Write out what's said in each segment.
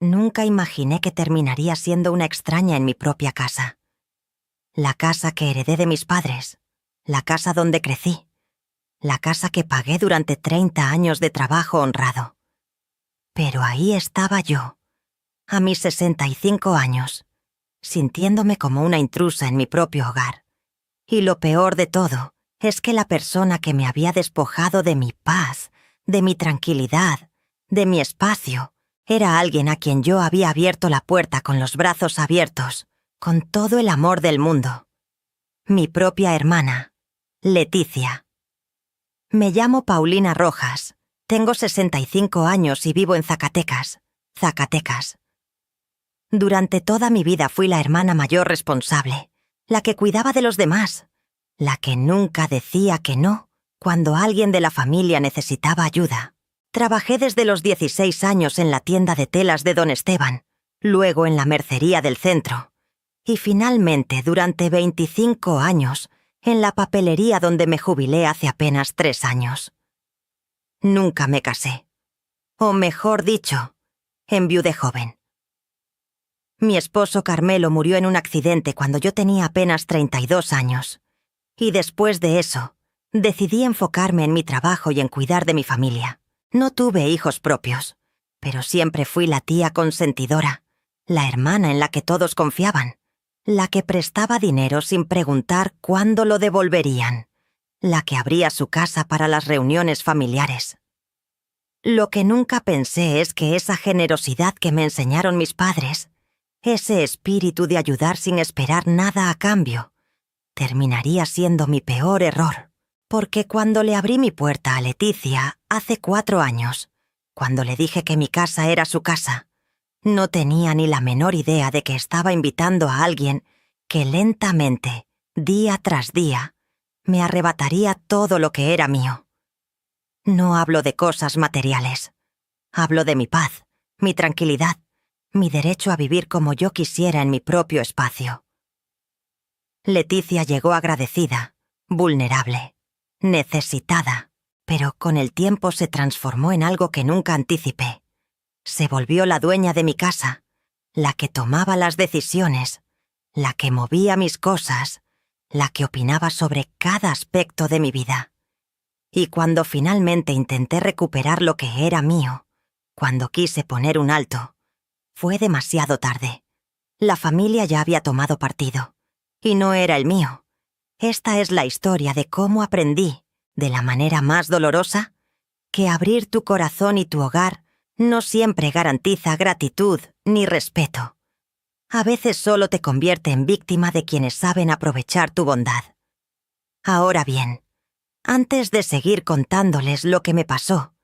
Nunca imaginé que terminaría siendo una extraña en mi propia casa. La casa que heredé de mis padres, la casa donde crecí, la casa que pagué durante 30 años de trabajo honrado. Pero ahí estaba yo, a mis 65 años, sintiéndome como una intrusa en mi propio hogar. Y lo peor de todo es que la persona que me había despojado de mi paz, de mi tranquilidad, de mi espacio, era alguien a quien yo había abierto la puerta con los brazos abiertos, con todo el amor del mundo. Mi propia hermana, Leticia. Me llamo Paulina Rojas, tengo 65 años y vivo en Zacatecas. Durante toda mi vida fui la hermana mayor responsable, la que cuidaba de los demás, la que nunca decía que no cuando alguien de la familia necesitaba ayuda. Trabajé desde los 16 años en la tienda de telas de Don Esteban, luego en la mercería del centro, y finalmente durante 25 años en la papelería donde me jubilé hace apenas 3 años. Nunca me casé. O mejor dicho, enviudé joven. Mi esposo Carmelo murió en un accidente cuando yo tenía apenas 32 años. Y después de eso, decidí enfocarme en mi trabajo y en cuidar de mi familia. No tuve hijos propios, pero siempre fui la tía consentidora, la hermana en la que todos confiaban, la que prestaba dinero sin preguntar cuándo lo devolverían, la que abría su casa para las reuniones familiares. Lo que nunca pensé es que esa generosidad que me enseñaron mis padres, ese espíritu de ayudar sin esperar nada a cambio, terminaría siendo mi peor error. Porque cuando le abrí mi puerta a Leticia hace 4 años, cuando le dije que mi casa era su casa, no tenía ni la menor idea de que estaba invitando a alguien que lentamente, día tras día, me arrebataría todo lo que era mío. No hablo de cosas materiales. Hablo de mi paz, mi tranquilidad, mi derecho a vivir como yo quisiera en mi propio espacio. Leticia llegó agradecida, vulnerable, necesitada, pero con el tiempo se transformó en algo que nunca anticipé. Se volvió la dueña de mi casa, la que tomaba las decisiones, la que movía mis cosas, la que opinaba sobre cada aspecto de mi vida. Y cuando finalmente intenté recuperar lo que era mío, cuando quise poner un alto, fue demasiado tarde. La familia ya había tomado partido, y no era el mío. Esta es la historia de cómo aprendí, de la manera más dolorosa, que abrir tu corazón y tu hogar no siempre garantiza gratitud ni respeto. A veces solo te convierte en víctima de quienes saben aprovechar tu bondad. Ahora bien, antes de seguir contándoles lo que me pasó,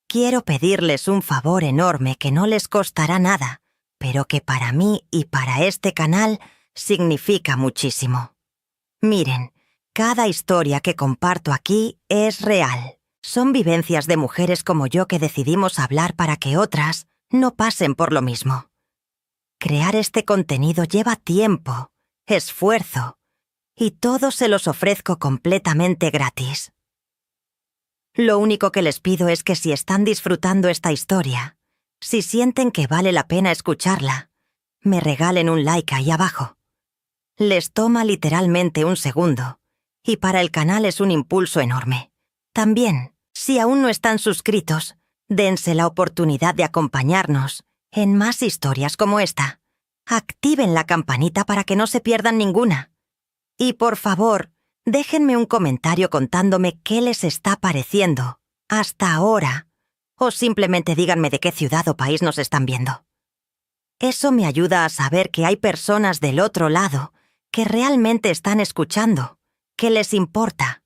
quiero pedirles un favor enorme que no les costará nada, pero que para mí y para este canal significa muchísimo. Miren, cada historia que comparto aquí es real. Son vivencias de mujeres como yo que decidimos hablar para que otras no pasen por lo mismo. Crear este contenido lleva tiempo, esfuerzo, y todo se los ofrezco completamente gratis. Lo único que les pido es que si están disfrutando esta historia, si sienten que vale la pena escucharla, me regalen un like ahí abajo. Les toma literalmente un segundo, y para el canal es un impulso enorme. También, si aún no están suscritos, dense la oportunidad de acompañarnos en más historias como esta. Activen la campanita para que no se pierdan ninguna. Y por favor, déjenme un comentario contándome qué les está pareciendo hasta ahora, o simplemente díganme de qué ciudad o país nos están viendo. Eso me ayuda a saber que hay personas del otro lado que realmente están escuchando, que les importa.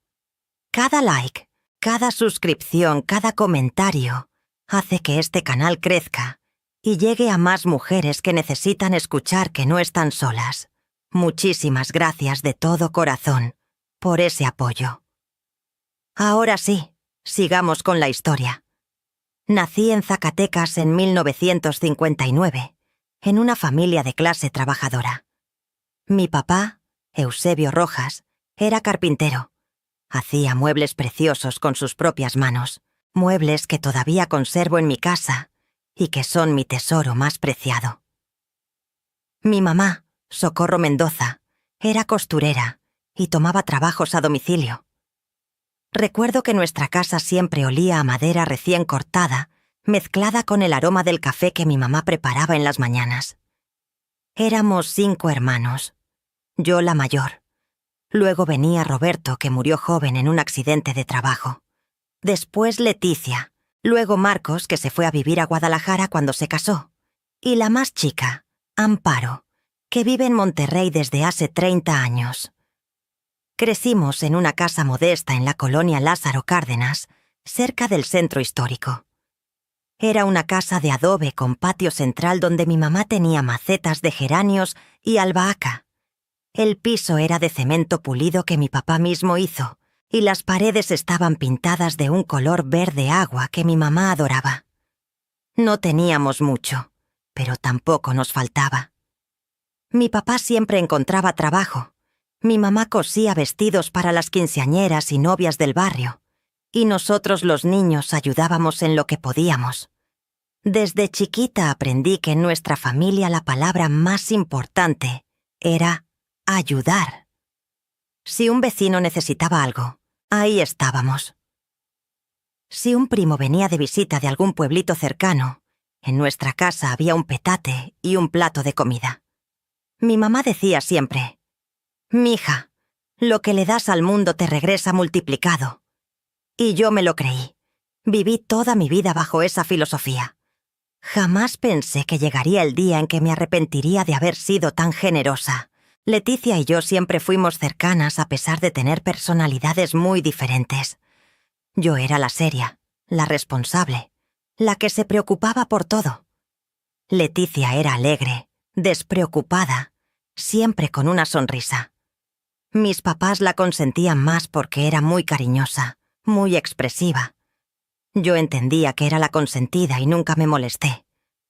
Cada like, cada suscripción, cada comentario hace que este canal crezca y llegue a más mujeres que necesitan escuchar que no están solas. Muchísimas gracias de todo corazón por ese apoyo. Ahora sí, sigamos con la historia. Nací en Zacatecas en 1959, en una familia de clase trabajadora. Mi papá, Eusebio Rojas, era carpintero. Hacía muebles preciosos con sus propias manos, muebles que todavía conservo en mi casa y que son mi tesoro más preciado. Mi mamá, Socorro Mendoza, era costurera y tomaba trabajos a domicilio. Recuerdo que nuestra casa siempre olía a madera recién cortada, mezclada con el aroma del café que mi mamá preparaba en las mañanas. Éramos 5 hermanos, yo la mayor. Luego venía Roberto, que murió joven en un accidente de trabajo. Después Leticia, luego Marcos, que se fue a vivir a Guadalajara cuando se casó. Y la más chica, Amparo, que vive en Monterrey desde hace 30 años. Crecimos en una casa modesta en la colonia Lázaro Cárdenas, cerca del centro histórico. Era una casa de adobe con patio central donde mi mamá tenía macetas de geranios y albahaca. El piso era de cemento pulido que mi papá mismo hizo, y las paredes estaban pintadas de un color verde agua que mi mamá adoraba. No teníamos mucho, pero tampoco nos faltaba. Mi papá siempre encontraba trabajo. Mi mamá cosía vestidos para las quinceañeras y novias del barrio, y nosotros los niños ayudábamos en lo que podíamos. Desde chiquita aprendí que en nuestra familia la palabra más importante era ayudar. Si un vecino necesitaba algo, ahí estábamos. Si un primo venía de visita de algún pueblito cercano, en nuestra casa había un petate y un plato de comida. Mi mamá decía siempre: «Mija, lo que le das al mundo te regresa multiplicado». Y yo me lo creí. Viví toda mi vida bajo esa filosofía. Jamás pensé que llegaría el día en que me arrepentiría de haber sido tan generosa. Leticia y yo siempre fuimos cercanas a pesar de tener personalidades muy diferentes. Yo era la seria, la responsable, la que se preocupaba por todo. Leticia era alegre, despreocupada, siempre con una sonrisa. Mis papás la consentían más porque era muy cariñosa, muy expresiva. Yo entendía que era la consentida y nunca me molesté.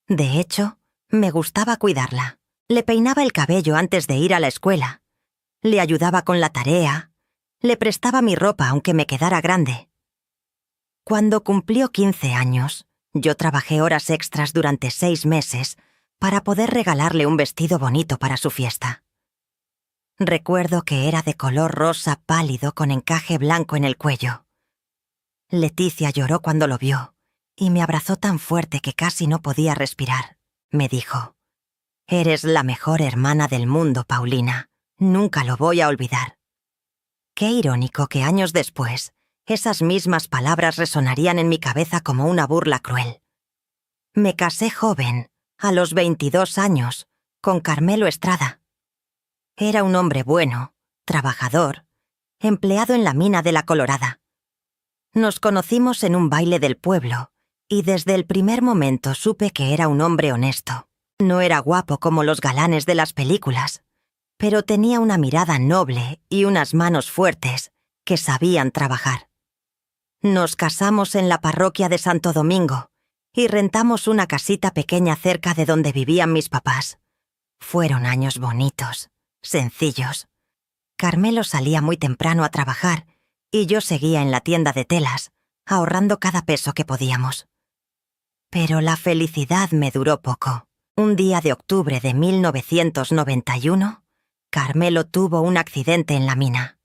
De hecho, me gustaba cuidarla. Le peinaba el cabello antes de ir a la escuela. Le ayudaba con la tarea. Le prestaba mi ropa aunque me quedara grande. Cuando cumplió 15 años, yo trabajé horas extras durante 6 meses para poder regalarle un vestido bonito para su fiesta. Recuerdo que era de color rosa pálido con encaje blanco en el cuello. Leticia lloró cuando lo vio y me abrazó tan fuerte que casi no podía respirar. Me dijo: «Eres la mejor hermana del mundo, Paulina. Nunca lo voy a olvidar». Qué irónico que años después, esas mismas palabras resonarían en mi cabeza como una burla cruel. Me casé joven, a los 22 años, con Carmelo Estrada. Era un hombre bueno, trabajador, empleado en la mina de La Colorada. Nos conocimos en un baile del pueblo, y desde el primer momento supe que era un hombre honesto. No era guapo como los galanes de las películas, pero tenía una mirada noble y unas manos fuertes que sabían trabajar. Nos casamos en la parroquia de Santo Domingo y rentamos una casita pequeña cerca de donde vivían mis papás. Fueron años bonitos, sencillos. Carmelo salía muy temprano a trabajar y yo seguía en la tienda de telas, ahorrando cada peso que podíamos. Pero la felicidad me duró poco. Un día de octubre de 1991, Carmelo tuvo un accidente en la mina.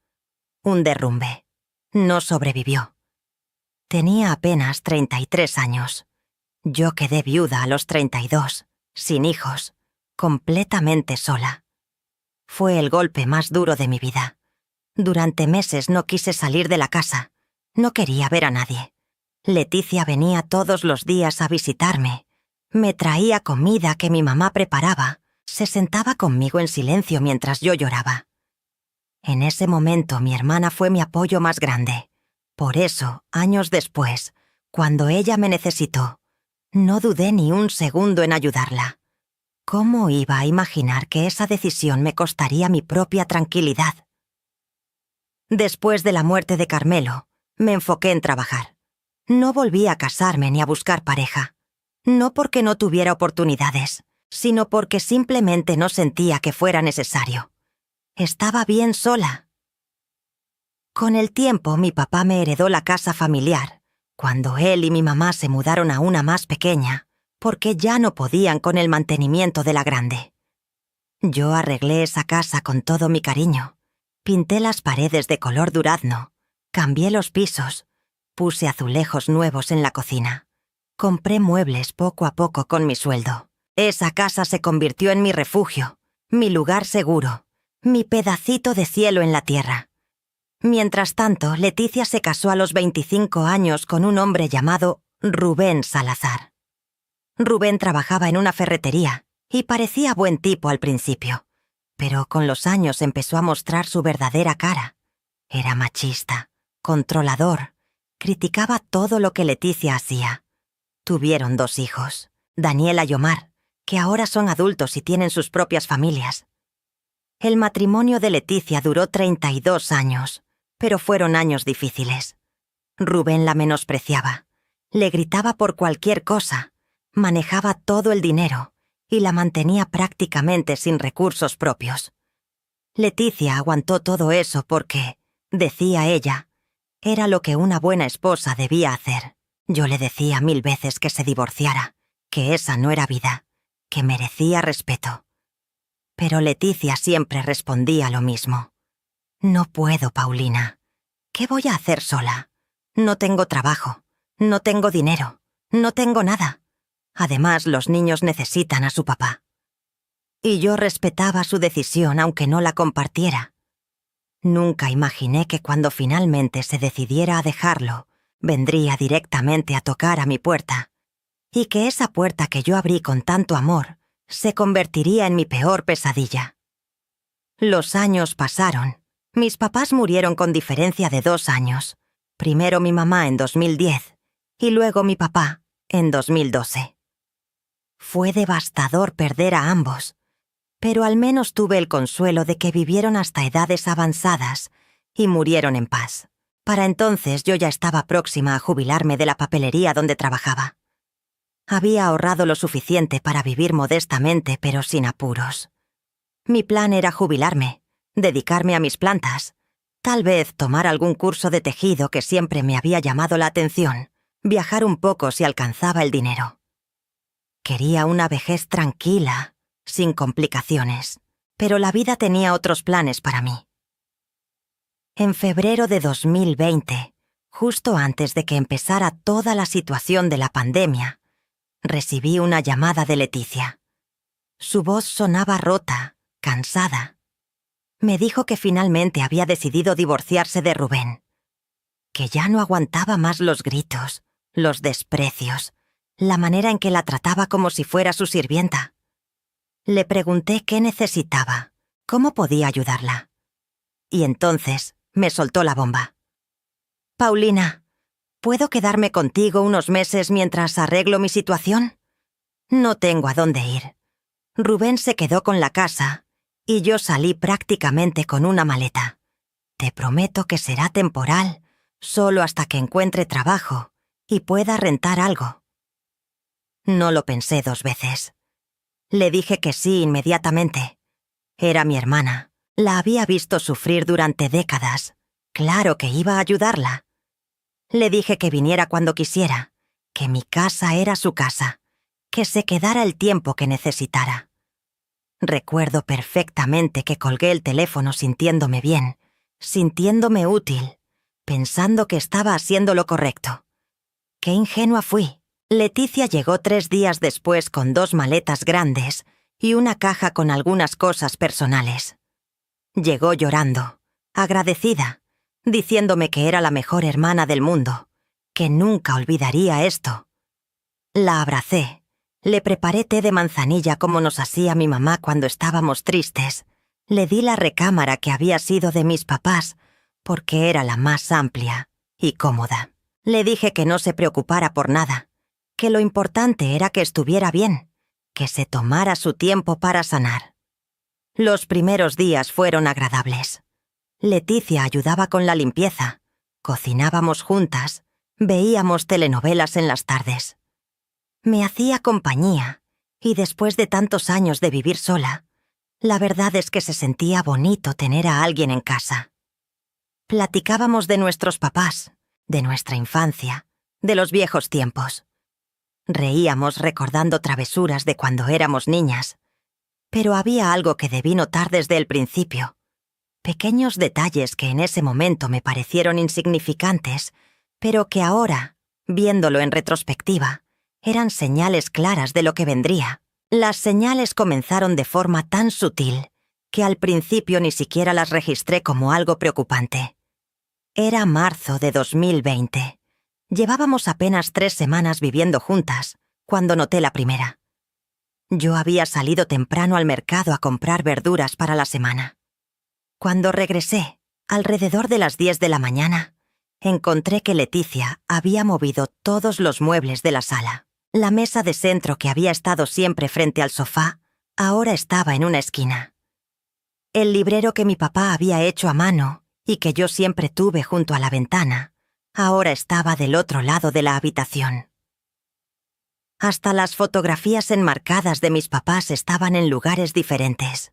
Un derrumbe. No sobrevivió. Tenía apenas 33 años. Yo quedé viuda a los 32, sin hijos, completamente sola. Fue el golpe más duro de mi vida. Durante meses no quise salir de la casa. No quería ver a nadie. Leticia venía todos los días a visitarme. Me traía comida que mi mamá preparaba. Se sentaba conmigo en silencio mientras yo lloraba. En ese momento mi hermana fue mi apoyo más grande. Por eso, años después, cuando ella me necesitó, no dudé ni un segundo en ayudarla. ¿Cómo iba a imaginar que esa decisión me costaría mi propia tranquilidad? Después de la muerte de Carmelo, me enfoqué en trabajar. No volví a casarme ni a buscar pareja. No porque no tuviera oportunidades, sino porque simplemente no sentía que fuera necesario. Estaba bien sola. Con el tiempo, mi papá me heredó la casa familiar. Cuando él y mi mamá se mudaron a una más pequeña, porque ya no podían con el mantenimiento de la grande. Yo arreglé esa casa con todo mi cariño. Pinté las paredes de color durazno, cambié los pisos, puse azulejos nuevos en la cocina. Compré muebles poco a poco con mi sueldo. Esa casa se convirtió en mi refugio, mi lugar seguro, mi pedacito de cielo en la tierra. Mientras tanto, Leticia se casó a los 25 años con un hombre llamado Rubén Salazar. Rubén trabajaba en una ferretería y parecía buen tipo al principio, pero con los años empezó a mostrar su verdadera cara. Era machista, controlador, criticaba todo lo que Leticia hacía. Tuvieron 2 hijos, Daniela y Omar, que ahora son adultos y tienen sus propias familias. El matrimonio de Leticia duró 32 años, pero fueron años difíciles. Rubén la menospreciaba, le gritaba por cualquier cosa, manejaba todo el dinero y la mantenía prácticamente sin recursos propios. Leticia aguantó todo eso porque, decía ella, era lo que una buena esposa debía hacer. Yo le decía 1000 veces que se divorciara, que esa no era vida, que merecía respeto. Pero Leticia siempre respondía lo mismo. No puedo, Paulina. ¿Qué voy a hacer sola? No tengo trabajo, no tengo dinero, no tengo nada. Además, los niños necesitan a su papá. Y yo respetaba su decisión aunque no la compartiera. Nunca imaginé que cuando finalmente se decidiera a dejarlo, vendría directamente a tocar a mi puerta, y que esa puerta que yo abrí con tanto amor se convertiría en mi peor pesadilla. Los años pasaron. Mis papás murieron con diferencia de 2 años. Primero mi mamá en 2010 y luego mi papá en 2012. Fue devastador perder a ambos, pero al menos tuve el consuelo de que vivieron hasta edades avanzadas y murieron en paz. Para entonces yo ya estaba próxima a jubilarme de la papelería donde trabajaba. Había ahorrado lo suficiente para vivir modestamente pero sin apuros. Mi plan era jubilarme, dedicarme a mis plantas, tal vez tomar algún curso de tejido que siempre me había llamado la atención, viajar un poco si alcanzaba el dinero. Quería una vejez tranquila, sin complicaciones, pero la vida tenía otros planes para mí. En febrero de 2020, justo antes de que empezara toda la situación de la pandemia, recibí una llamada de Leticia. Su voz sonaba rota, cansada. Me dijo que finalmente había decidido divorciarse de Rubén, que ya no aguantaba más los gritos, los desprecios, la manera en que la trataba como si fuera su sirvienta. Le pregunté qué necesitaba, cómo podía ayudarla. Y entonces me soltó la bomba. Paulina, ¿puedo quedarme contigo unos meses mientras arreglo mi situación? No tengo a dónde ir. Rubén se quedó con la casa y yo salí prácticamente con una maleta. Te prometo que será temporal, solo hasta que encuentre trabajo y pueda rentar algo. No lo pensé 2 veces. Le dije que sí inmediatamente. Era mi hermana. La había visto sufrir durante décadas. Claro que iba a ayudarla. Le dije que viniera cuando quisiera, que mi casa era su casa, que se quedara el tiempo que necesitara. Recuerdo perfectamente que colgué el teléfono sintiéndome bien, sintiéndome útil, pensando que estaba haciendo lo correcto. ¡Qué ingenua fui! Leticia llegó 3 días después con 2 maletas grandes y una caja con algunas cosas personales. Llegó llorando, agradecida, diciéndome que era la mejor hermana del mundo, que nunca olvidaría esto. La abracé, le preparé té de manzanilla como nos hacía mi mamá cuando estábamos tristes, le di la recámara que había sido de mis papás, porque era la más amplia y cómoda. Le dije que no se preocupara por nada, que lo importante era que estuviera bien, que se tomara su tiempo para sanar. Los primeros días fueron agradables. Leticia ayudaba con la limpieza, cocinábamos juntas, veíamos telenovelas en las tardes. Me hacía compañía, y después de tantos años de vivir sola, la verdad es que se sentía bonito tener a alguien en casa. Platicábamos de nuestros papás, de nuestra infancia, de los viejos tiempos. Reíamos recordando travesuras de cuando éramos niñas. Pero había algo que debí notar desde el principio. Pequeños detalles que en ese momento me parecieron insignificantes, pero que ahora, viéndolo en retrospectiva, eran señales claras de lo que vendría. Las señales comenzaron de forma tan sutil que al principio ni siquiera las registré como algo preocupante. Era marzo de 2020. Llevábamos apenas 3 semanas viviendo juntas, cuando noté la primera. Yo había salido temprano al mercado a comprar verduras para la semana. Cuando regresé, alrededor de las 10 de la mañana, encontré que Leticia había movido todos los muebles de la sala. La mesa de centro que había estado siempre frente al sofá, ahora estaba en una esquina. El librero que mi papá había hecho a mano y que yo siempre tuve junto a la ventana, ahora estaba del otro lado de la habitación. Hasta las fotografías enmarcadas de mis papás estaban en lugares diferentes.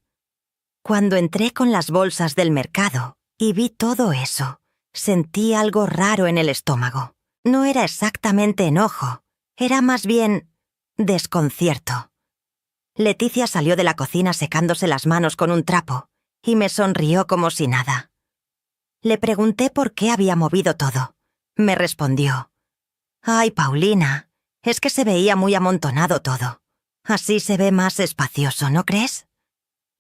Cuando entré con las bolsas del mercado y vi todo eso, sentí algo raro en el estómago. No era exactamente enojo, era más bien desconcierto. Leticia salió de la cocina secándose las manos con un trapo y me sonrió como si nada. Le pregunté por qué había movido todo. Me respondió: «Ay, Paulina, es que se veía muy amontonado todo. Así se ve más espacioso, ¿no crees?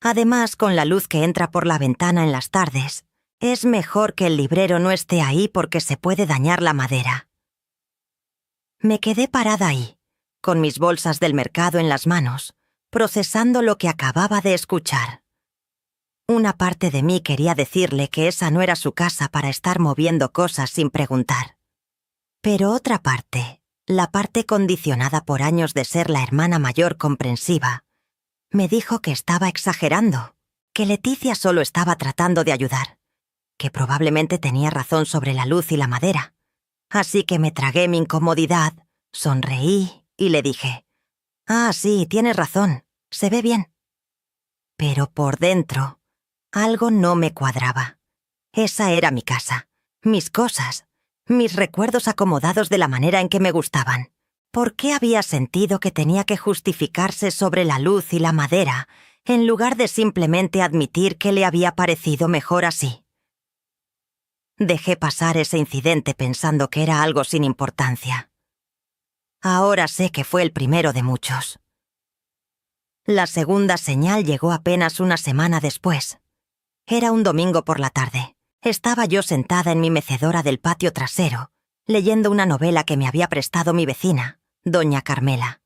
Además, con la luz que entra por la ventana en las tardes, es mejor que el librero no esté ahí porque se puede dañar la madera». Me quedé parada ahí, con mis bolsas del mercado en las manos, procesando lo que acababa de escuchar. Una parte de mí quería decirle que esa no era su casa para estar moviendo cosas sin preguntar. Pero otra parte, la parte condicionada por años de ser la hermana mayor comprensiva, me dijo que estaba exagerando, que Leticia solo estaba tratando de ayudar, que probablemente tenía razón sobre la luz y la madera. Así que me tragué mi incomodidad, sonreí y le dije: «Ah, sí, tienes razón, se ve bien». Pero por dentro, algo no me cuadraba. Esa era mi casa, mis cosas, mis recuerdos acomodados de la manera en que me gustaban. ¿Por qué había sentido que tenía que justificarse sobre la luz y la madera, en lugar de simplemente admitir que le había parecido mejor así? Dejé pasar ese incidente pensando que era algo sin importancia. Ahora sé que fue el primero de muchos. La segunda señal llegó apenas una semana después. Era un domingo por la tarde. Estaba yo sentada en mi mecedora del patio trasero, leyendo una novela que me había prestado mi vecina, doña Carmela.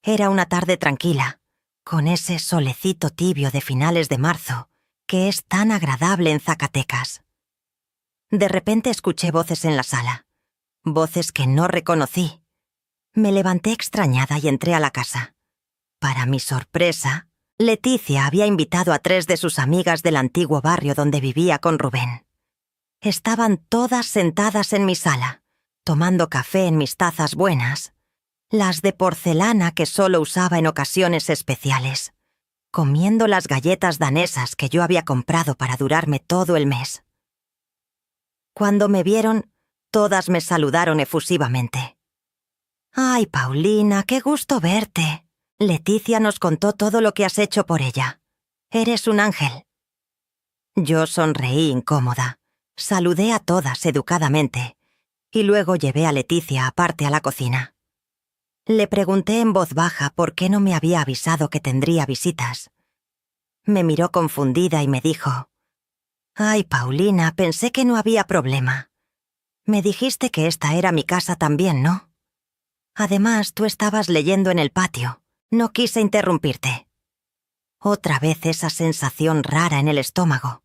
Era una tarde tranquila, con ese solecito tibio de finales de marzo, que es tan agradable en Zacatecas. De repente escuché voces en la sala, voces que no reconocí. Me levanté extrañada y entré a la casa. Para mi sorpresa, Leticia había invitado a 3 de sus amigas del antiguo barrio donde vivía con Rubén. Estaban todas sentadas en mi sala, tomando café en mis tazas buenas, las de porcelana que solo usaba en ocasiones especiales, comiendo las galletas danesas que yo había comprado para durarme todo el mes. Cuando me vieron, todas me saludaron efusivamente. «Ay, Paulina, qué gusto verte. Leticia nos contó todo lo que has hecho por ella. Eres un ángel». Yo sonreí incómoda, saludé a todas educadamente y luego llevé a Leticia aparte a la cocina. Le pregunté en voz baja por qué no me había avisado que tendría visitas. Me miró confundida y me dijo: «Ay, Paulina, pensé que no había problema. Me dijiste que esta era mi casa también, ¿no? Además, tú estabas leyendo en el patio. No quise interrumpirte». Otra vez esa sensación rara en el estómago.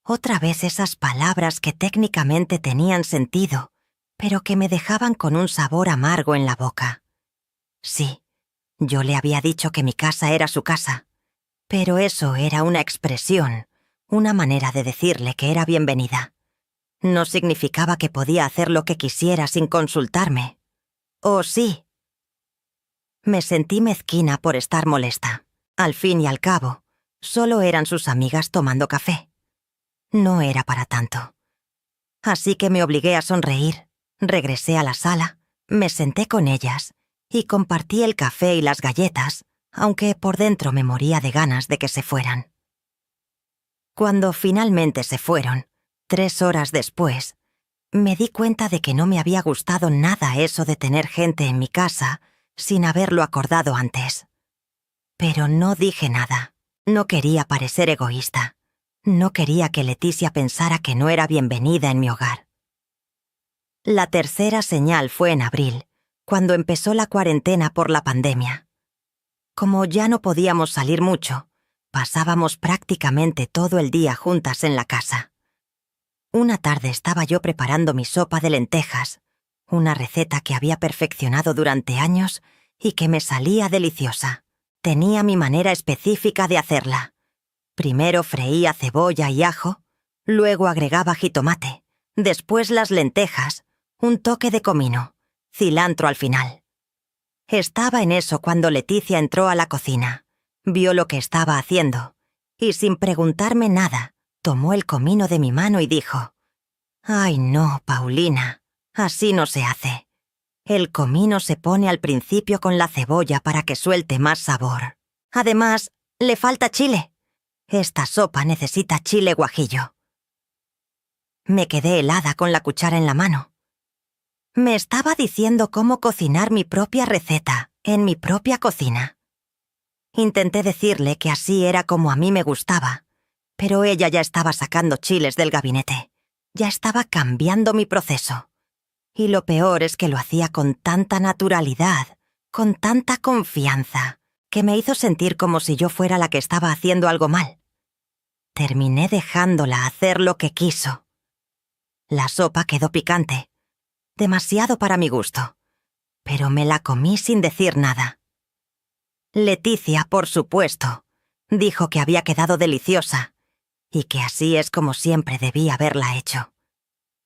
Otra vez esas palabras que técnicamente tenían sentido, pero que me dejaban con un sabor amargo en la boca. Sí, yo le había dicho que mi casa era su casa, pero eso era una expresión, una manera de decirle que era bienvenida. No significaba que podía hacer lo que quisiera sin consultarme. ¿O sí? Me sentí mezquina por estar molesta. Al fin y al cabo, solo eran sus amigas tomando café. No era para tanto. Así que me obligué a sonreír, regresé a la sala, me senté con ellas y compartí el café y las galletas, aunque por dentro me moría de ganas de que se fueran. Cuando finalmente se fueron, 3 horas después, me di cuenta de que no me había gustado nada eso de tener gente en mi casa sin haberlo acordado antes. Pero no dije nada. No quería parecer egoísta. No quería que Leticia pensara que no era bienvenida en mi hogar. La tercera señal fue en abril, cuando empezó la cuarentena por la pandemia. Como ya no podíamos salir mucho, pasábamos prácticamente todo el día juntas en la casa. Una tarde estaba yo preparando mi sopa de lentejas, una receta que había perfeccionado durante años y que me salía deliciosa. Tenía mi manera específica de hacerla. Primero freía cebolla y ajo, luego agregaba jitomate, después las lentejas, un toque de comino, cilantro al final. Estaba en eso cuando Leticia entró a la cocina, vio lo que estaba haciendo y sin preguntarme nada, tomó el comino de mi mano y dijo: «Ay no, Paulina, así no se hace. El comino se pone al principio con la cebolla para que suelte más sabor. Además, le falta chile. Esta sopa necesita chile guajillo». Me quedé helada con la cuchara en la mano. Me estaba diciendo cómo cocinar mi propia receta, en mi propia cocina. Intenté decirle que así era como a mí me gustaba, pero ella ya estaba sacando chiles del gabinete. Ya estaba cambiando mi proceso. Y lo peor es que lo hacía con tanta naturalidad, con tanta confianza, que me hizo sentir como si yo fuera la que estaba haciendo algo mal. Terminé dejándola hacer lo que quiso. La sopa quedó picante, demasiado para mi gusto, pero me la comí sin decir nada. Leticia, por supuesto, dijo que había quedado deliciosa y que así es como siempre debía haberla hecho.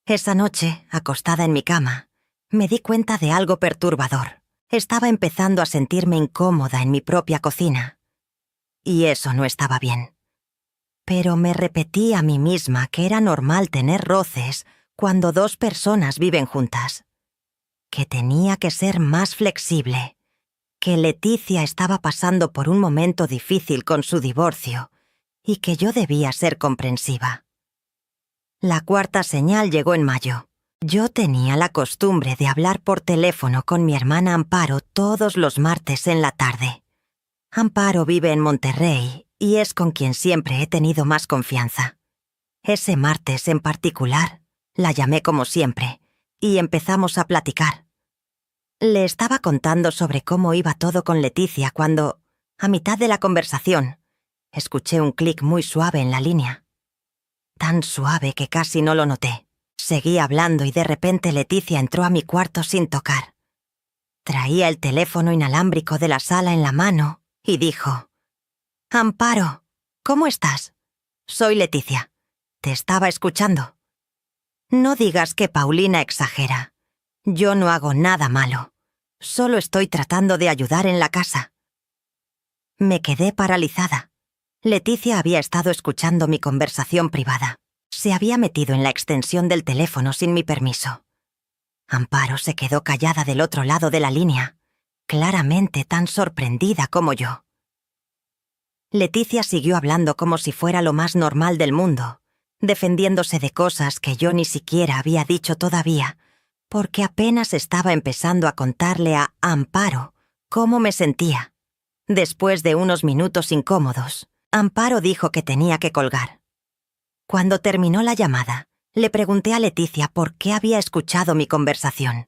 Esa noche, acostada en mi cama, me di cuenta de algo perturbador. Estaba empezando a sentirme incómoda en mi propia cocina. Y eso no estaba bien. Pero me repetí a mí misma que era normal tener roces cuando 2 personas viven juntas. Que tenía que ser más flexible. Que Leticia estaba pasando por un momento difícil con su divorcio y que yo debía ser comprensiva. La cuarta señal llegó en mayo. Yo tenía la costumbre de hablar por teléfono con mi hermana Amparo todos los martes en la tarde. Amparo vive en Monterrey y es con quien siempre he tenido más confianza. Ese martes en particular, la llamé como siempre y empezamos a platicar. Le estaba contando sobre cómo iba todo con Leticia cuando, a mitad de la conversación, escuché un clic muy suave en la línea. Tan suave que casi no lo noté. Seguí hablando y de repente Leticia entró a mi cuarto sin tocar. Traía el teléfono inalámbrico de la sala en la mano y dijo: «Amparo, ¿cómo estás? Soy Leticia. Te estaba escuchando. No digas que Paulina exagera. Yo no hago nada malo. Solo estoy tratando de ayudar en la casa». Me quedé paralizada. Leticia había estado escuchando mi conversación privada. Se había metido en la extensión del teléfono sin mi permiso. Amparo se quedó callada del otro lado de la línea, claramente tan sorprendida como yo. Leticia siguió hablando como si fuera lo más normal del mundo, defendiéndose de cosas que yo ni siquiera había dicho todavía, porque apenas estaba empezando a contarle a Amparo cómo me sentía. Después de unos minutos incómodos, Amparo dijo que tenía que colgar. Cuando terminó la llamada, le pregunté a Leticia por qué había escuchado mi conversación.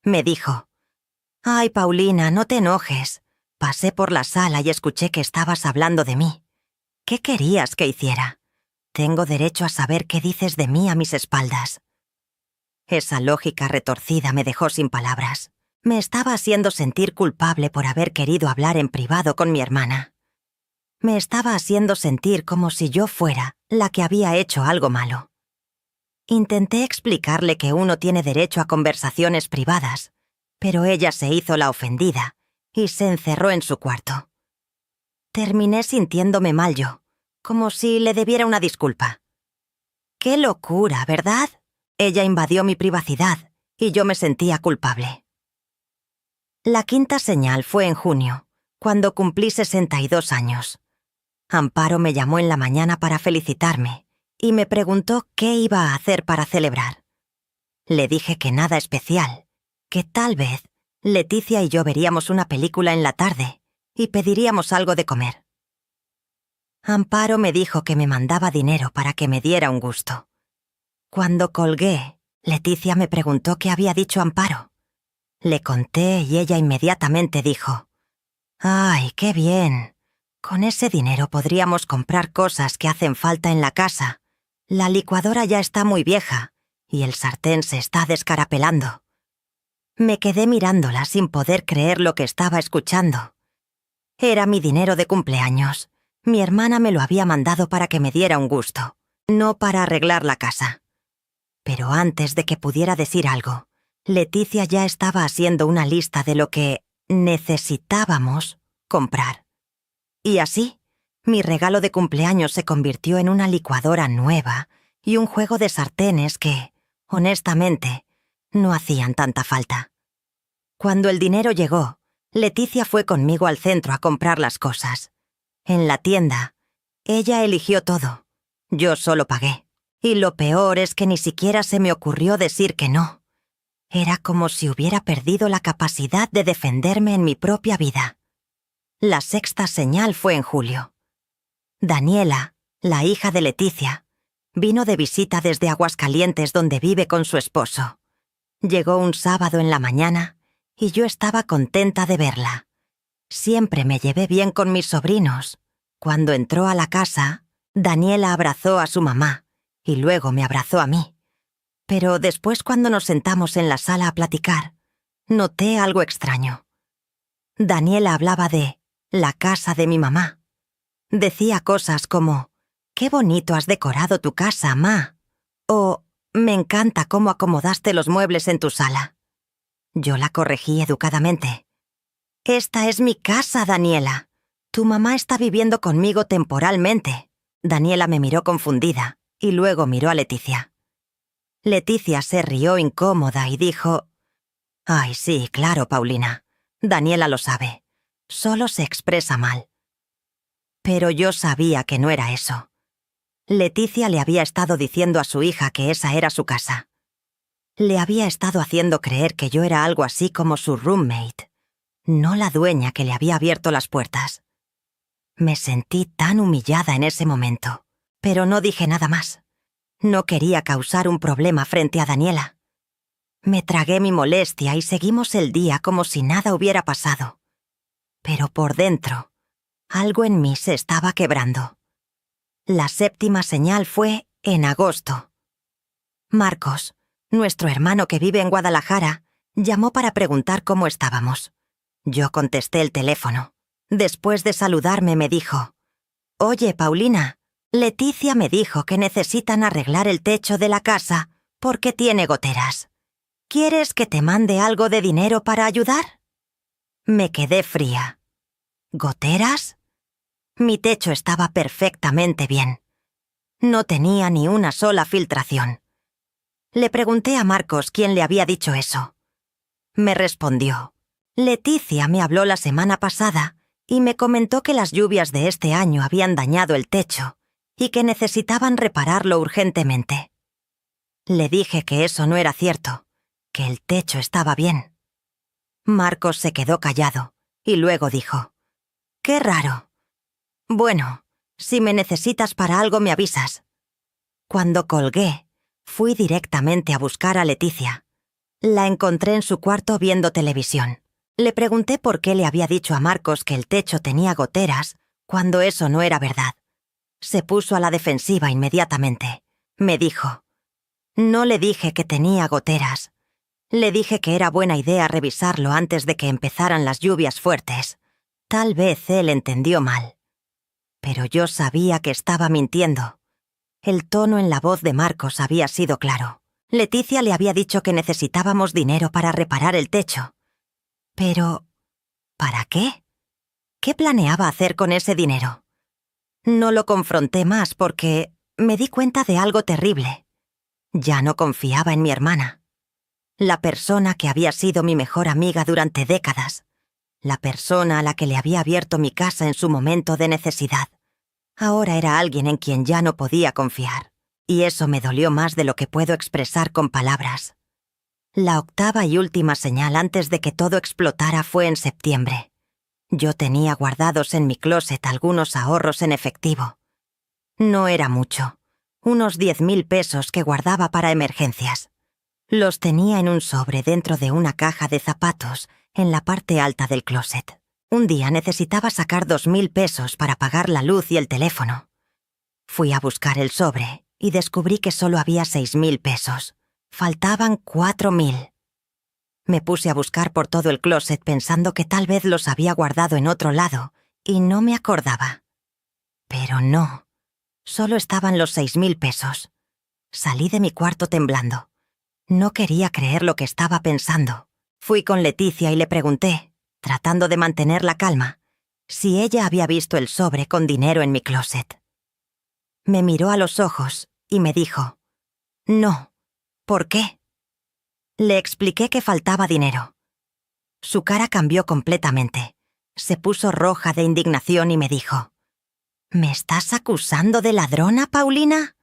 Me dijo: «Ay, Paulina, no te enojes. Pasé por la sala y escuché que estabas hablando de mí. ¿Qué querías que hiciera? Tengo derecho a saber qué dices de mí a mis espaldas». Esa lógica retorcida me dejó sin palabras. Me estaba haciendo sentir culpable por haber querido hablar en privado con mi hermana. Me estaba haciendo sentir como si yo fuera la que había hecho algo malo. Intenté explicarle que uno tiene derecho a conversaciones privadas, pero ella se hizo la ofendida y se encerró en su cuarto. Terminé sintiéndome mal yo, como si le debiera una disculpa. ¡Qué locura!, ¿verdad? Ella invadió mi privacidad y yo me sentía culpable. La quinta señal fue en junio, cuando cumplí 62 años. Amparo me llamó en la mañana para felicitarme y me preguntó qué iba a hacer para celebrar. Le dije que nada especial, que tal vez Leticia y yo veríamos una película en la tarde y pediríamos algo de comer. Amparo me dijo que me mandaba dinero para que me diera un gusto. Cuando colgué, Leticia me preguntó qué había dicho Amparo. Le conté y ella inmediatamente dijo: «¡Ay, qué bien! Con ese dinero podríamos comprar cosas que hacen falta en la casa. La licuadora ya está muy vieja y el sartén se está descarapelando». Me quedé mirándola sin poder creer lo que estaba escuchando. Era mi dinero de cumpleaños. Mi hermana me lo había mandado para que me diera un gusto, no para arreglar la casa. Pero antes de que pudiera decir algo, Leticia ya estaba haciendo una lista de lo que necesitábamos comprar. Y así, mi regalo de cumpleaños se convirtió en una licuadora nueva y un juego de sartenes que, honestamente, no hacían tanta falta. Cuando el dinero llegó, Leticia fue conmigo al centro a comprar las cosas. En la tienda, ella eligió todo. Yo solo pagué. Y lo peor es que ni siquiera se me ocurrió decir que no. Era como si hubiera perdido la capacidad de defenderme en mi propia vida. La sexta señal fue en julio. Daniela, la hija de Leticia, vino de visita desde Aguascalientes, donde vive con su esposo. Llegó un sábado en la mañana y yo estaba contenta de verla. Siempre me llevé bien con mis sobrinos. Cuando entró a la casa, Daniela abrazó a su mamá y luego me abrazó a mí. Pero después, cuando nos sentamos en la sala a platicar, noté algo extraño. Daniela hablaba de la casa de mi mamá. Decía cosas como: «Qué bonito has decorado tu casa, ma», o «Me encanta cómo acomodaste los muebles en tu sala». Yo la corregí educadamente. «Esta es mi casa, Daniela. Tu mamá está viviendo conmigo temporalmente». Daniela me miró confundida y luego miró a Leticia. Leticia se rió incómoda y dijo: «Ay, sí, claro, Paulina. Daniela lo sabe. Solo se expresa mal». Pero yo sabía que no era eso. Leticia le había estado diciendo a su hija que esa era su casa. Le había estado haciendo creer que yo era algo así como su roommate, no la dueña que le había abierto las puertas. Me sentí tan humillada en ese momento, pero no dije nada más. No quería causar un problema frente a Daniela. Me tragué mi molestia y seguimos el día como si nada hubiera pasado. Pero por dentro, algo en mí se estaba quebrando. La séptima señal fue en agosto. Marcos, nuestro hermano que vive en Guadalajara, llamó para preguntar cómo estábamos. Yo contesté el teléfono. Después de saludarme me dijo: «Oye, Paulina, Leticia me dijo que necesitan arreglar el techo de la casa porque tiene goteras. ¿Quieres que te mande algo de dinero para ayudar?» Me quedé fría. ¿Goteras? Mi techo estaba perfectamente bien. No tenía ni una sola filtración. Le pregunté a Marcos quién le había dicho eso. Me respondió: «Leticia me habló la semana pasada y me comentó que las lluvias de este año habían dañado el techo y que necesitaban repararlo urgentemente». Le dije que eso no era cierto, que el techo estaba bien. Marcos se quedó callado y luego dijo: «Qué raro. Bueno, si me necesitas para algo me avisas». Cuando colgué, fui directamente a buscar a Leticia. La encontré en su cuarto viendo televisión. Le pregunté por qué le había dicho a Marcos que el techo tenía goteras cuando eso no era verdad. Se puso a la defensiva inmediatamente. Me dijo: «No le dije que tenía goteras. Le dije que era buena idea revisarlo antes de que empezaran las lluvias fuertes. Tal vez él entendió mal». Pero yo sabía que estaba mintiendo. El tono en la voz de Marcos había sido claro. Leticia le había dicho que necesitábamos dinero para reparar el techo. Pero, ¿para qué? ¿Qué planeaba hacer con ese dinero? No lo confronté más porque me di cuenta de algo terrible. Ya no confiaba en mi hermana. La persona que había sido mi mejor amiga durante décadas. La persona a la que le había abierto mi casa en su momento de necesidad. Ahora era alguien en quien ya no podía confiar. Y eso me dolió más de lo que puedo expresar con palabras. La octava y última señal antes de que todo explotara fue en septiembre. Yo tenía guardados en mi closet algunos ahorros en efectivo. No era mucho, unos 10,000 pesos que guardaba para emergencias. Los tenía en un sobre dentro de una caja de zapatos en la parte alta del closet. Un día necesitaba sacar 2,000 pesos para pagar la luz y el teléfono. Fui a buscar el sobre y descubrí que solo había 6,000 pesos. Faltaban 4,000. Me puse a buscar por todo el closet pensando que tal vez los había guardado en otro lado y no me acordaba. Pero no, solo estaban los 6,000 pesos. Salí de mi cuarto temblando. No quería creer lo que estaba pensando. Fui con Leticia y le pregunté, tratando de mantener la calma, si ella había visto el sobre con dinero en mi closet. Me miró a los ojos y me dijo, «No, ¿por qué?» Le expliqué que faltaba dinero. Su cara cambió completamente. Se puso roja de indignación y me dijo, «¿Me estás acusando de ladrona, Paulina?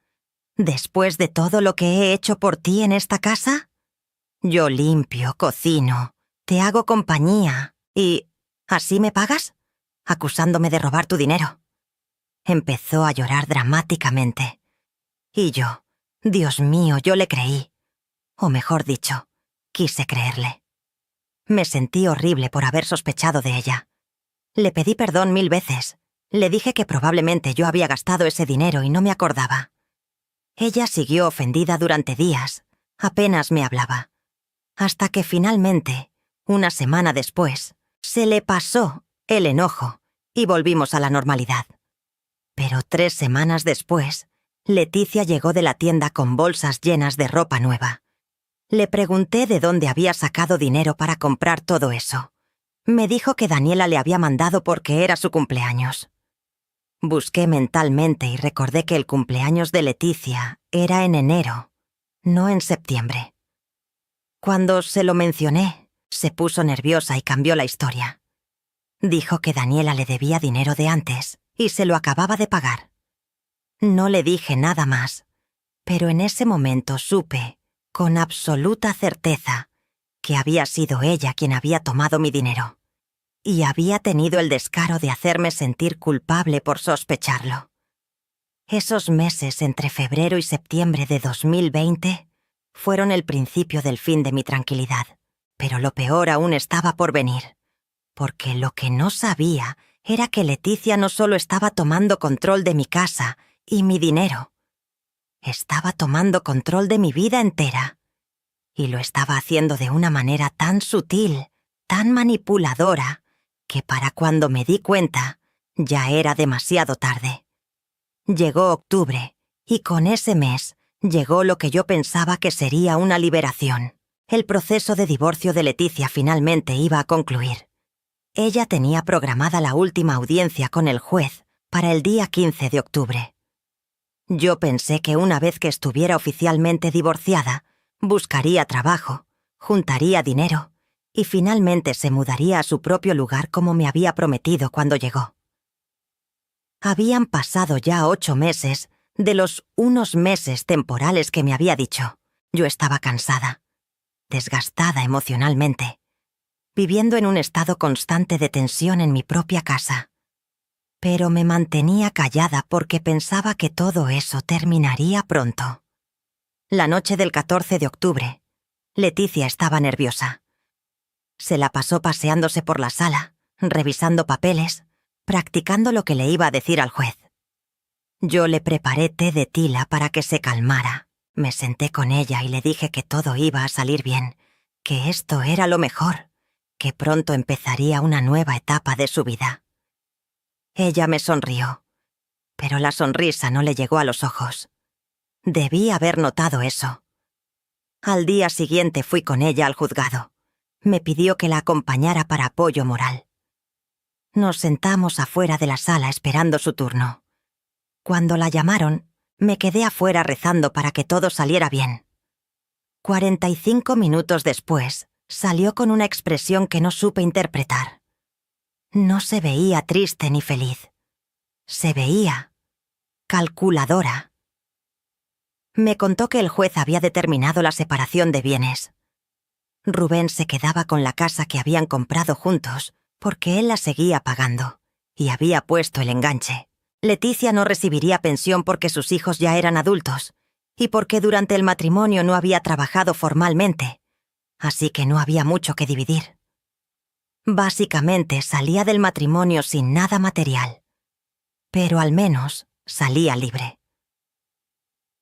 ¿Después de todo lo que he hecho por ti en esta casa? Yo limpio, cocino, te hago compañía y... ¿así me pagas? Acusándome de robar tu dinero». Empezó a llorar dramáticamente. Y yo, Dios mío, yo le creí. O mejor dicho, quise creerle. Me sentí horrible por haber sospechado de ella. Le pedí perdón 1000 veces. Le dije que probablemente yo había gastado ese dinero y no me acordaba. Ella siguió ofendida durante días. Apenas me hablaba. Hasta que finalmente, una semana después, se le pasó el enojo y volvimos a la normalidad. Pero 3 semanas después, Leticia llegó de la tienda con bolsas llenas de ropa nueva. Le pregunté de dónde había sacado dinero para comprar todo eso. Me dijo que Daniela le había mandado porque era su cumpleaños. Busqué mentalmente y recordé que el cumpleaños de Leticia era en enero, no en septiembre. Cuando se lo mencioné, se puso nerviosa y cambió la historia. Dijo que Daniela le debía dinero de antes y se lo acababa de pagar. No le dije nada más, pero en ese momento supe, con absoluta certeza, que había sido ella quien había tomado mi dinero. Y había tenido el descaro de hacerme sentir culpable por sospecharlo. Esos meses entre febrero y septiembre de 2020 fueron el principio del fin de mi tranquilidad. Pero lo peor aún estaba por venir, porque lo que no sabía era que Leticia no solo estaba tomando control de mi casa y mi dinero, estaba tomando control de mi vida entera. Y lo estaba haciendo de una manera tan sutil, tan manipuladora, que para cuando me di cuenta, ya era demasiado tarde. Llegó octubre, y con ese mes llegó lo que yo pensaba que sería una liberación. El proceso de divorcio de Leticia finalmente iba a concluir. Ella tenía programada la última audiencia con el juez para el día 15 de octubre. Yo pensé que una vez que estuviera oficialmente divorciada, buscaría trabajo, juntaría dinero y finalmente se mudaría a su propio lugar como me había prometido cuando llegó. Habían pasado ya 8 meses de los unos meses temporales que me había dicho. Yo estaba cansada, desgastada emocionalmente, viviendo en un estado constante de tensión en mi propia casa. Pero me mantenía callada porque pensaba que todo eso terminaría pronto. La noche del 14 de octubre, Leticia estaba nerviosa. Se la pasó paseándose por la sala, revisando papeles, practicando lo que le iba a decir al juez. Yo le preparé té de tila para que se calmara. Me senté con ella y le dije que todo iba a salir bien, que esto era lo mejor, que pronto empezaría una nueva etapa de su vida. Ella me sonrió, pero la sonrisa no le llegó a los ojos. Debí haber notado eso. Al día siguiente fui con ella al juzgado. Me pidió que la acompañara para apoyo moral. Nos sentamos afuera de la sala esperando su turno. Cuando la llamaron, me quedé afuera rezando para que todo saliera bien. 45 minutos después, salió con una expresión que no supe interpretar. No se veía triste ni feliz. Se veía calculadora. Me contó que el juez había determinado la separación de bienes. Rubén se quedaba con la casa que habían comprado juntos porque él la seguía pagando y había puesto el enganche. Leticia no recibiría pensión porque sus hijos ya eran adultos y porque durante el matrimonio no había trabajado formalmente, así que no había mucho que dividir. Básicamente salía del matrimonio sin nada material, pero al menos salía libre.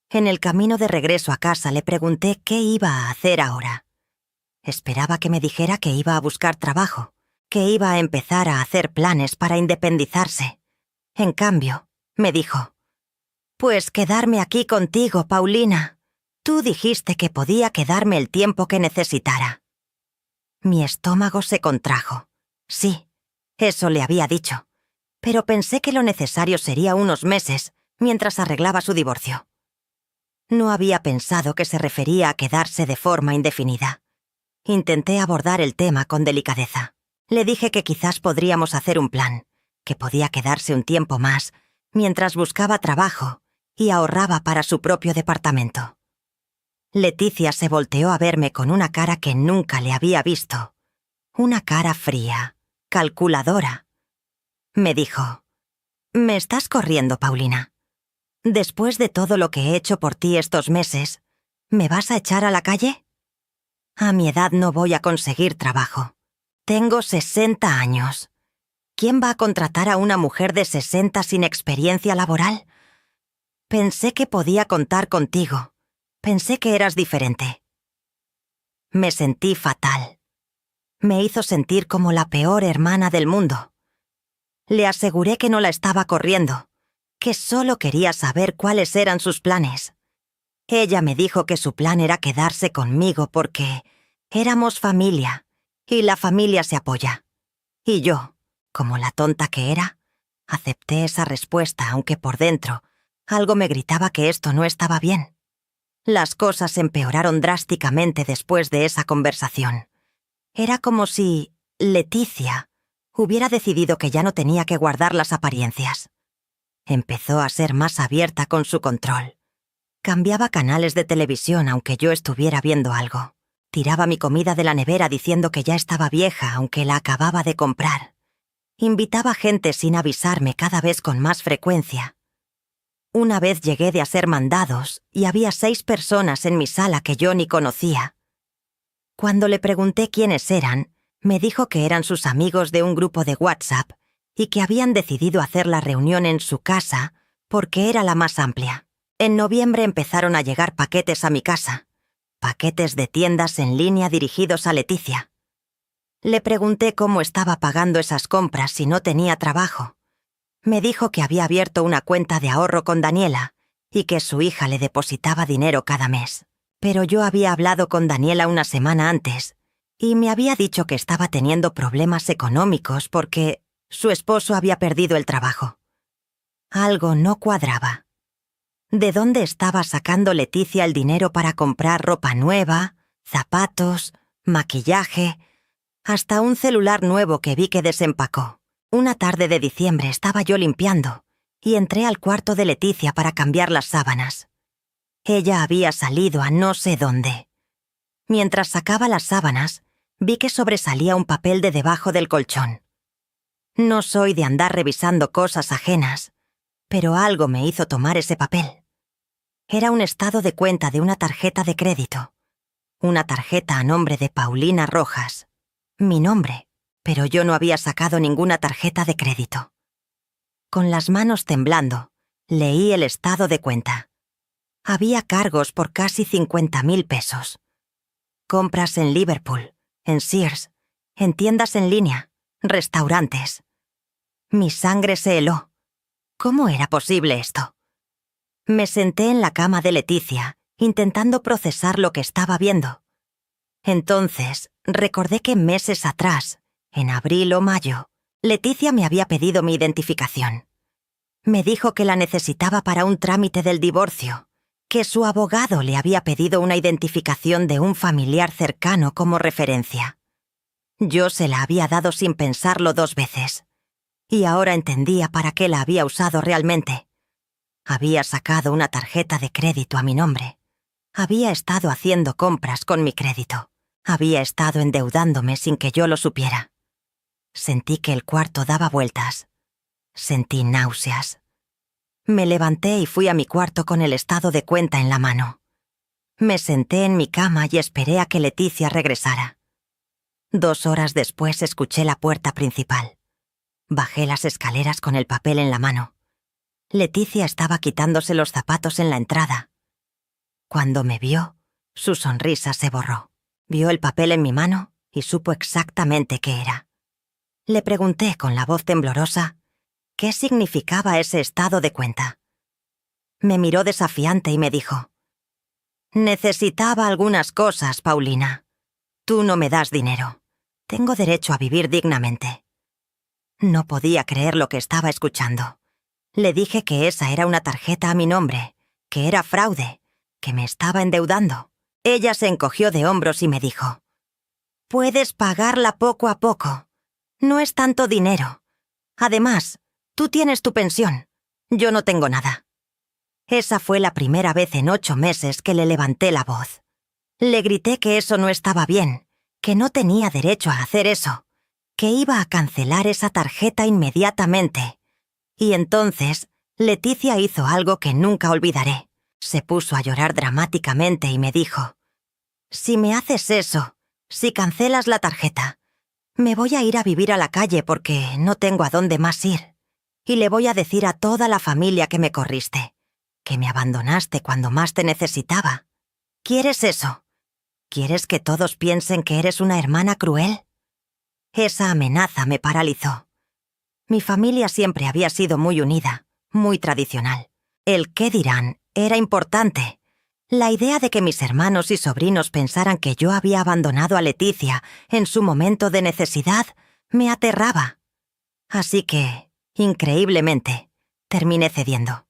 En el camino de regreso a casa le pregunté qué iba a hacer ahora. Esperaba que me dijera que iba a buscar trabajo, que iba a empezar a hacer planes para independizarse. En cambio, me dijo: «Pues quedarme aquí contigo, Paulina. Tú dijiste que podía quedarme el tiempo que necesitara». Mi estómago se contrajo. Sí, eso le había dicho, pero pensé que lo necesario sería unos meses mientras arreglaba su divorcio. No había pensado que se refería a quedarse de forma indefinida. Intenté abordar el tema con delicadeza. Le dije que quizás podríamos hacer un plan, que podía quedarse un tiempo más mientras buscaba trabajo y ahorraba para su propio departamento. Leticia se volteó a verme con una cara que nunca le había visto. Una cara fría, calculadora. Me dijo: «¿Me estás corriendo, Paulina? Después de todo lo que he hecho por ti estos meses, ¿me vas a echar a la calle? A mi edad no voy a conseguir trabajo. Tengo 60 años. ¿Quién va a contratar a una mujer de 60 sin experiencia laboral? Pensé que podía contar contigo. Pensé que eras diferente». Me sentí fatal. Me hizo sentir como la peor hermana del mundo. Le aseguré que no la estaba corriendo, que solo quería saber cuáles eran sus planes. Ella me dijo que su plan era quedarse conmigo porque éramos familia, y la familia se apoya. Y yo, como la tonta que era, acepté esa respuesta, aunque por dentro algo me gritaba que esto no estaba bien. Las cosas empeoraron drásticamente después de esa conversación. Era como si Leticia hubiera decidido que ya no tenía que guardar las apariencias. Empezó a ser más abierta con su control. Cambiaba canales de televisión aunque yo estuviera viendo algo. Tiraba mi comida de la nevera diciendo que ya estaba vieja aunque la acababa de comprar. Invitaba gente sin avisarme cada vez con más frecuencia. Una vez llegué de hacer mandados y había 6 personas en mi sala que yo ni conocía. Cuando le pregunté quiénes eran, me dijo que eran sus amigos de un grupo de WhatsApp y que habían decidido hacer la reunión en su casa porque era la más amplia. En noviembre empezaron a llegar paquetes a mi casa, paquetes de tiendas en línea dirigidos a Leticia. Le pregunté cómo estaba pagando esas compras si no tenía trabajo. Me dijo que había abierto una cuenta de ahorro con Daniela y que su hija le depositaba dinero cada mes. Pero yo había hablado con Daniela una semana antes y me había dicho que estaba teniendo problemas económicos porque su esposo había perdido el trabajo. Algo no cuadraba. ¿De dónde estaba sacando Leticia el dinero para comprar ropa nueva, zapatos, maquillaje, hasta un celular nuevo que vi que desempacó? Una tarde de diciembre estaba yo limpiando y entré al cuarto de Leticia para cambiar las sábanas. Ella había salido a no sé dónde. Mientras sacaba las sábanas, vi que sobresalía un papel de debajo del colchón. No soy de andar revisando cosas ajenas, pero algo me hizo tomar ese papel. Era un estado de cuenta de una tarjeta de crédito. Una tarjeta a nombre de Paulina Rojas. Mi nombre, pero yo no había sacado ninguna tarjeta de crédito. Con las manos temblando, leí el estado de cuenta. Había cargos por casi 50.000 pesos. Compras en Liverpool, en Sears, en tiendas en línea, restaurantes. Mi sangre se heló. ¿Cómo era posible esto? Me senté en la cama de Leticia, intentando procesar lo que estaba viendo. Entonces, recordé que meses atrás, en abril o mayo, Leticia me había pedido mi identificación. Me dijo que la necesitaba para un trámite del divorcio que su abogado le había pedido una identificación de un familiar cercano como referencia. Yo se la había dado sin pensarlo 2 veces, y ahora entendía para qué la había usado realmente. Había sacado una tarjeta de crédito a mi nombre. Había estado haciendo compras con mi crédito. Había estado endeudándome sin que yo lo supiera. Sentí que el cuarto daba vueltas. Sentí náuseas. Me levanté y fui a mi cuarto con el estado de cuenta en la mano. Me senté en mi cama y esperé a que Leticia regresara. 2 horas después escuché la puerta principal. Bajé las escaleras con el papel en la mano. Leticia estaba quitándose los zapatos en la entrada. Cuando me vio, su sonrisa se borró. Vio el papel en mi mano y supo exactamente qué era. Le pregunté con la voz temblorosa qué significaba ese estado de cuenta. Me miró desafiante y me dijo: «Necesitaba algunas cosas, Paulina. Tú no me das dinero. Tengo derecho a vivir dignamente». No podía creer lo que estaba escuchando. Le dije que esa era una tarjeta a mi nombre, que era fraude, que me estaba endeudando. Ella se encogió de hombros y me dijo: «Puedes pagarla poco a poco. No es tanto dinero. Además, tú tienes tu pensión. Yo no tengo nada». Esa fue la primera vez en 8 meses que le levanté la voz. Le grité que eso no estaba bien, que no tenía derecho a hacer eso, que iba a cancelar esa tarjeta inmediatamente. Y entonces, Leticia hizo algo que nunca olvidaré. Se puso a llorar dramáticamente y me dijo: «Si me haces eso, si cancelas la tarjeta, me voy a ir a vivir a la calle porque no tengo a dónde más ir. Y le voy a decir a toda la familia que me corriste, que me abandonaste cuando más te necesitaba. ¿Quieres eso? ¿Quieres que todos piensen que eres una hermana cruel?». Esa amenaza me paralizó. Mi familia siempre había sido muy unida, muy tradicional. El qué dirán era importante. La idea de que mis hermanos y sobrinos pensaran que yo había abandonado a Leticia en su momento de necesidad me aterraba. Así que, increíblemente, terminé cediendo.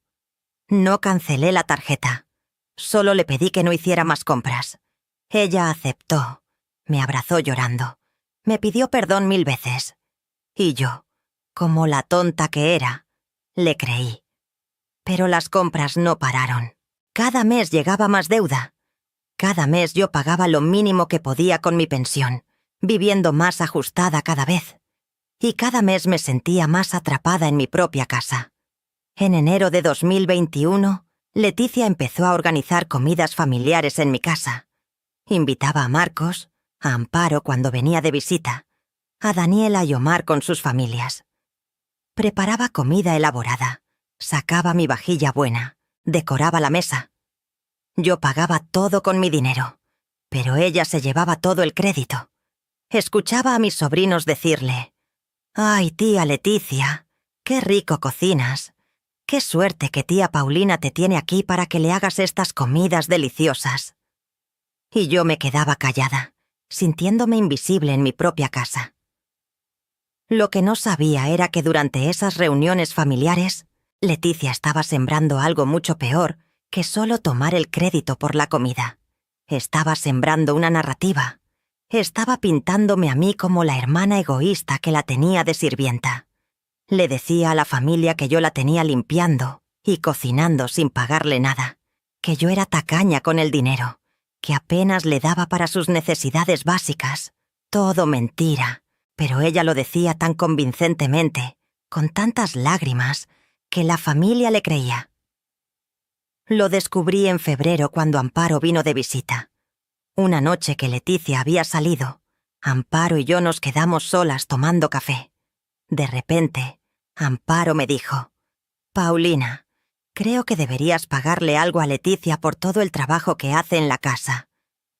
No cancelé la tarjeta. Solo le pedí que no hiciera más compras. Ella aceptó. Me abrazó llorando. Me pidió perdón 1000 veces. Y yo, como la tonta que era, le creí. Pero las compras no pararon. Cada mes llegaba más deuda. Cada mes yo pagaba lo mínimo que podía con mi pensión, viviendo más ajustada cada vez. Y cada mes me sentía más atrapada en mi propia casa. En enero de 2021, Leticia empezó a organizar comidas familiares en mi casa. Invitaba a Marcos, a Amparo cuando venía de visita, a Daniela y Omar con sus familias. Preparaba comida elaborada, sacaba mi vajilla buena, decoraba la mesa. Yo pagaba todo con mi dinero, pero ella se llevaba todo el crédito. Escuchaba a mis sobrinos decirle: «Ay, tía Leticia, qué rico cocinas. Qué suerte que tía Paulina te tiene aquí para que le hagas estas comidas deliciosas». Y yo me quedaba callada, sintiéndome invisible en mi propia casa. Lo que no sabía era que durante esas reuniones familiares, Leticia estaba sembrando algo mucho peor que solo tomar el crédito por la comida. Estaba sembrando una narrativa. Estaba pintándome a mí como la hermana egoísta que la tenía de sirvienta. Le decía a la familia que yo la tenía limpiando y cocinando sin pagarle nada, que yo era tacaña con el dinero, que apenas le daba para sus necesidades básicas. Todo mentira, pero ella lo decía tan convincentemente, con tantas lágrimas, que la familia le creía. Lo descubrí en febrero cuando Amparo vino de visita. Una noche que Leticia había salido, Amparo y yo nos quedamos solas tomando café. De repente, Amparo me dijo: «Paulina, creo que deberías pagarle algo a Leticia por todo el trabajo que hace en la casa.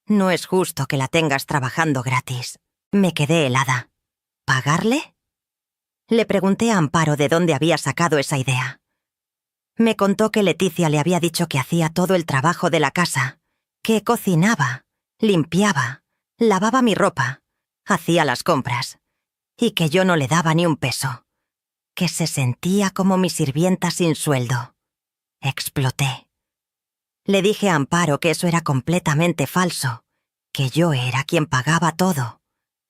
No es justo que la tengas trabajando gratis». Me quedé helada. ¿Pagarle? Le pregunté a Amparo de dónde había sacado esa idea. Me contó que Leticia le había dicho que hacía todo el trabajo de la casa, que cocinaba, limpiaba, lavaba mi ropa, hacía las compras, y que yo no le daba ni un peso, que se sentía como mi sirvienta sin sueldo. Exploté. Le dije a Amparo que eso era completamente falso, que yo era quien pagaba todo.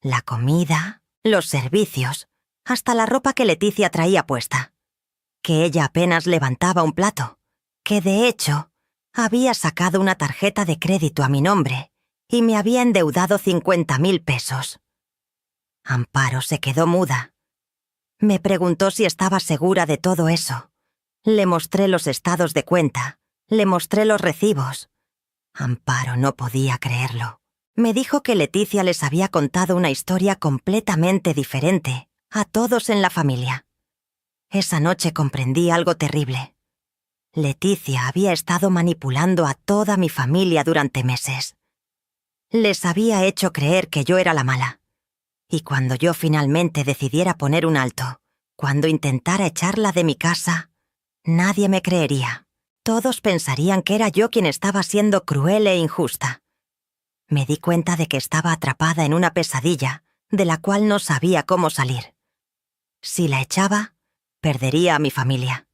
La comida, los servicios, hasta la ropa que Leticia traía puesta. Que ella apenas levantaba un plato, que de hecho había sacado una tarjeta de crédito a mi nombre y me había endeudado 50.000 pesos. Amparo se quedó muda. Me preguntó si estaba segura de todo eso. Le mostré los estados de cuenta, le mostré los recibos. Amparo no podía creerlo. Me dijo que Leticia les había contado una historia completamente diferente a todos en la familia. Esa noche comprendí algo terrible. Leticia había estado manipulando a toda mi familia durante meses. Les había hecho creer que yo era la mala. Y cuando yo finalmente decidiera poner un alto, cuando intentara echarla de mi casa, nadie me creería. Todos pensarían que era yo quien estaba siendo cruel e injusta. Me di cuenta de que estaba atrapada en una pesadilla de la cual no sabía cómo salir. Si la echaba, perdería a mi familia.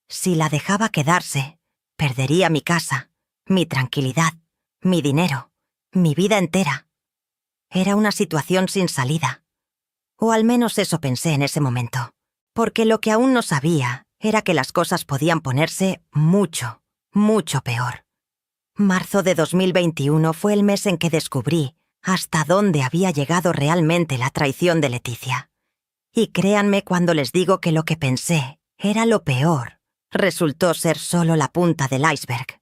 Si la dejaba quedarse, perdería mi casa, mi tranquilidad, mi dinero, mi vida entera. Era una situación sin salida. O al menos eso pensé en ese momento. Porque lo que aún no sabía era que las cosas podían ponerse mucho, mucho peor. Marzo de 2021 fue el mes en que descubrí hasta dónde había llegado realmente la traición de Leticia. Y créanme cuando les digo que lo que pensé era lo peor, resultó ser solo la punta del iceberg.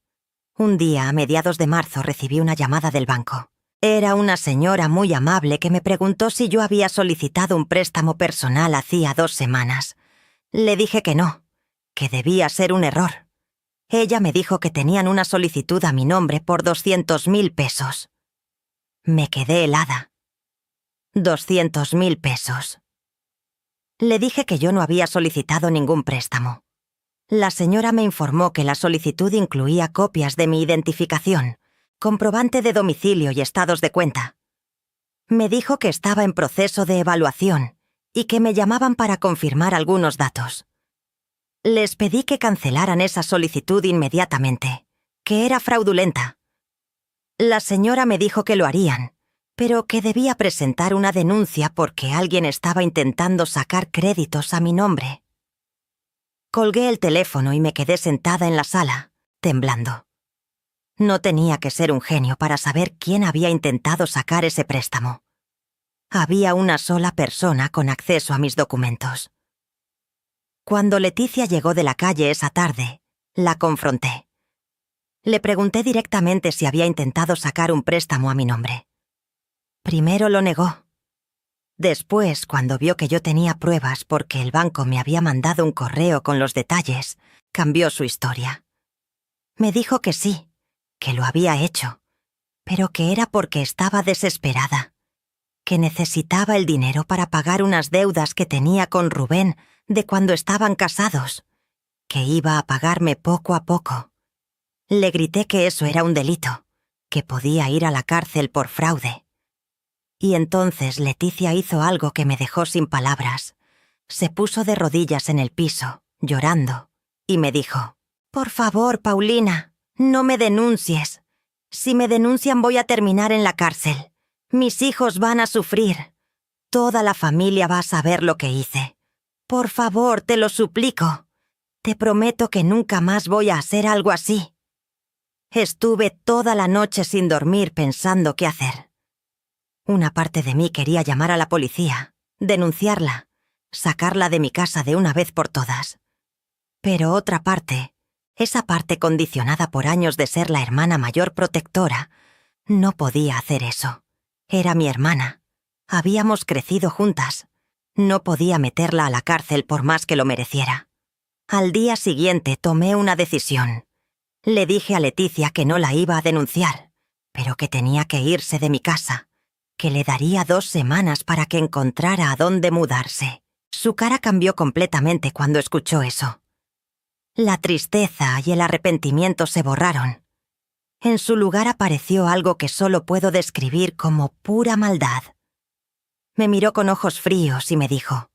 Un día, a mediados de marzo, recibí una llamada del banco. Era una señora muy amable que me preguntó si yo había solicitado un préstamo personal hacía 2 semanas. Le dije que no, que debía ser un error. Ella me dijo que tenían una solicitud a mi nombre por 200.000 pesos. Me quedé helada. 200.000 pesos. Le dije que yo no había solicitado ningún préstamo. La señora me informó que la solicitud incluía copias de mi identificación, comprobante de domicilio y estados de cuenta. Me dijo que estaba en proceso de evaluación y que me llamaban para confirmar algunos datos. Les pedí que cancelaran esa solicitud inmediatamente, que era fraudulenta. La señora me dijo que lo harían, pero que debía presentar una denuncia porque alguien estaba intentando sacar créditos a mi nombre. Colgué el teléfono y me quedé sentada en la sala, temblando. No tenía que ser un genio para saber quién había intentado sacar ese préstamo. Había una sola persona con acceso a mis documentos. Cuando Leticia llegó de la calle esa tarde, la confronté. Le pregunté directamente si había intentado sacar un préstamo a mi nombre. Primero lo negó. Después, cuando vio que yo tenía pruebas porque el banco me había mandado un correo con los detalles, cambió su historia. Me dijo que sí, que lo había hecho, pero que era porque estaba desesperada, que necesitaba el dinero para pagar unas deudas que tenía con Rubén de cuando estaban casados, que iba a pagarme poco a poco. Le grité que eso era un delito, que podía ir a la cárcel por fraude. Y entonces Leticia hizo algo que me dejó sin palabras. Se puso de rodillas en el piso, llorando, y me dijo: «Por favor, Paulina, no me denuncies. Si me denuncian voy a terminar en la cárcel. Mis hijos van a sufrir. Toda la familia va a saber lo que hice. Por favor, te lo suplico. Te prometo que nunca más voy a hacer algo así». Estuve toda la noche sin dormir pensando qué hacer. Una parte de mí quería llamar a la policía, denunciarla, sacarla de mi casa de una vez por todas. Pero otra parte, esa parte condicionada por años de ser la hermana mayor protectora, no podía hacer eso. Era mi hermana. Habíamos crecido juntas. No podía meterla a la cárcel por más que lo mereciera. Al día siguiente tomé una decisión. Le dije a Leticia que no la iba a denunciar, pero que tenía que irse de mi casa, que le daría 2 semanas para que encontrara a dónde mudarse. Su cara cambió completamente cuando escuchó eso. La tristeza y el arrepentimiento se borraron. En su lugar apareció algo que solo puedo describir como pura maldad. Me miró con ojos fríos y me dijo: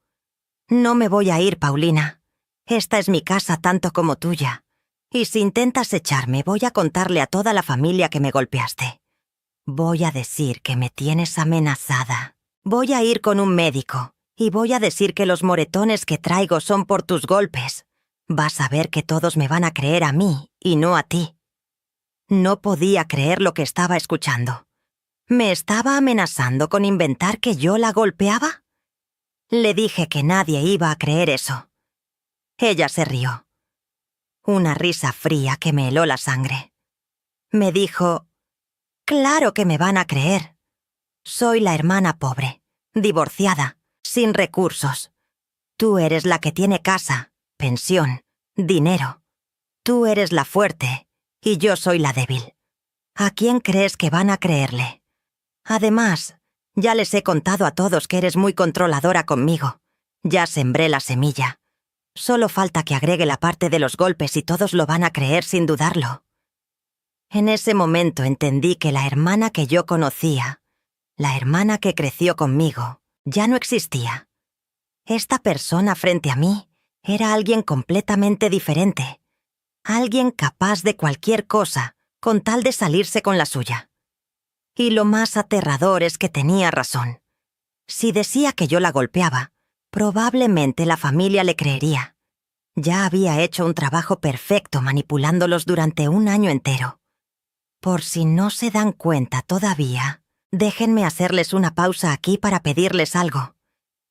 «No me voy a ir, Paulina. Esta es mi casa tanto como tuya. Y si intentas echarme, voy a contarle a toda la familia que me golpeaste. Voy a decir que me tienes amenazada. Voy a ir con un médico y voy a decir que los moretones que traigo son por tus golpes. Vas a ver que todos me van a creer a mí y no a ti. No podía creer lo que estaba escuchando. ¿Me estaba amenazando con inventar que yo la golpeaba? Le dije que nadie iba a creer eso. Ella se rió. Una risa fría que me heló la sangre. Me dijo: «Claro que me van a creer. Soy la hermana pobre, divorciada, sin recursos. Tú eres la que tiene casa, pensión, dinero. Tú eres la fuerte y yo soy la débil. ¿A quién crees que van a creerle? Además, ya les he contado a todos que eres muy controladora conmigo. Ya sembré la semilla. Solo falta que agregue la parte de los golpes y todos lo van a creer sin dudarlo». En ese momento entendí que la hermana que yo conocía, la hermana que creció conmigo, ya no existía. Esta persona frente a mí era alguien completamente diferente. Alguien capaz de cualquier cosa con tal de salirse con la suya. Y lo más aterrador es que tenía razón. Si decía que yo la golpeaba, probablemente la familia le creería. Ya había hecho un trabajo perfecto manipulándolos durante un año entero. Por si no se dan cuenta todavía, déjenme hacerles una pausa aquí para pedirles algo.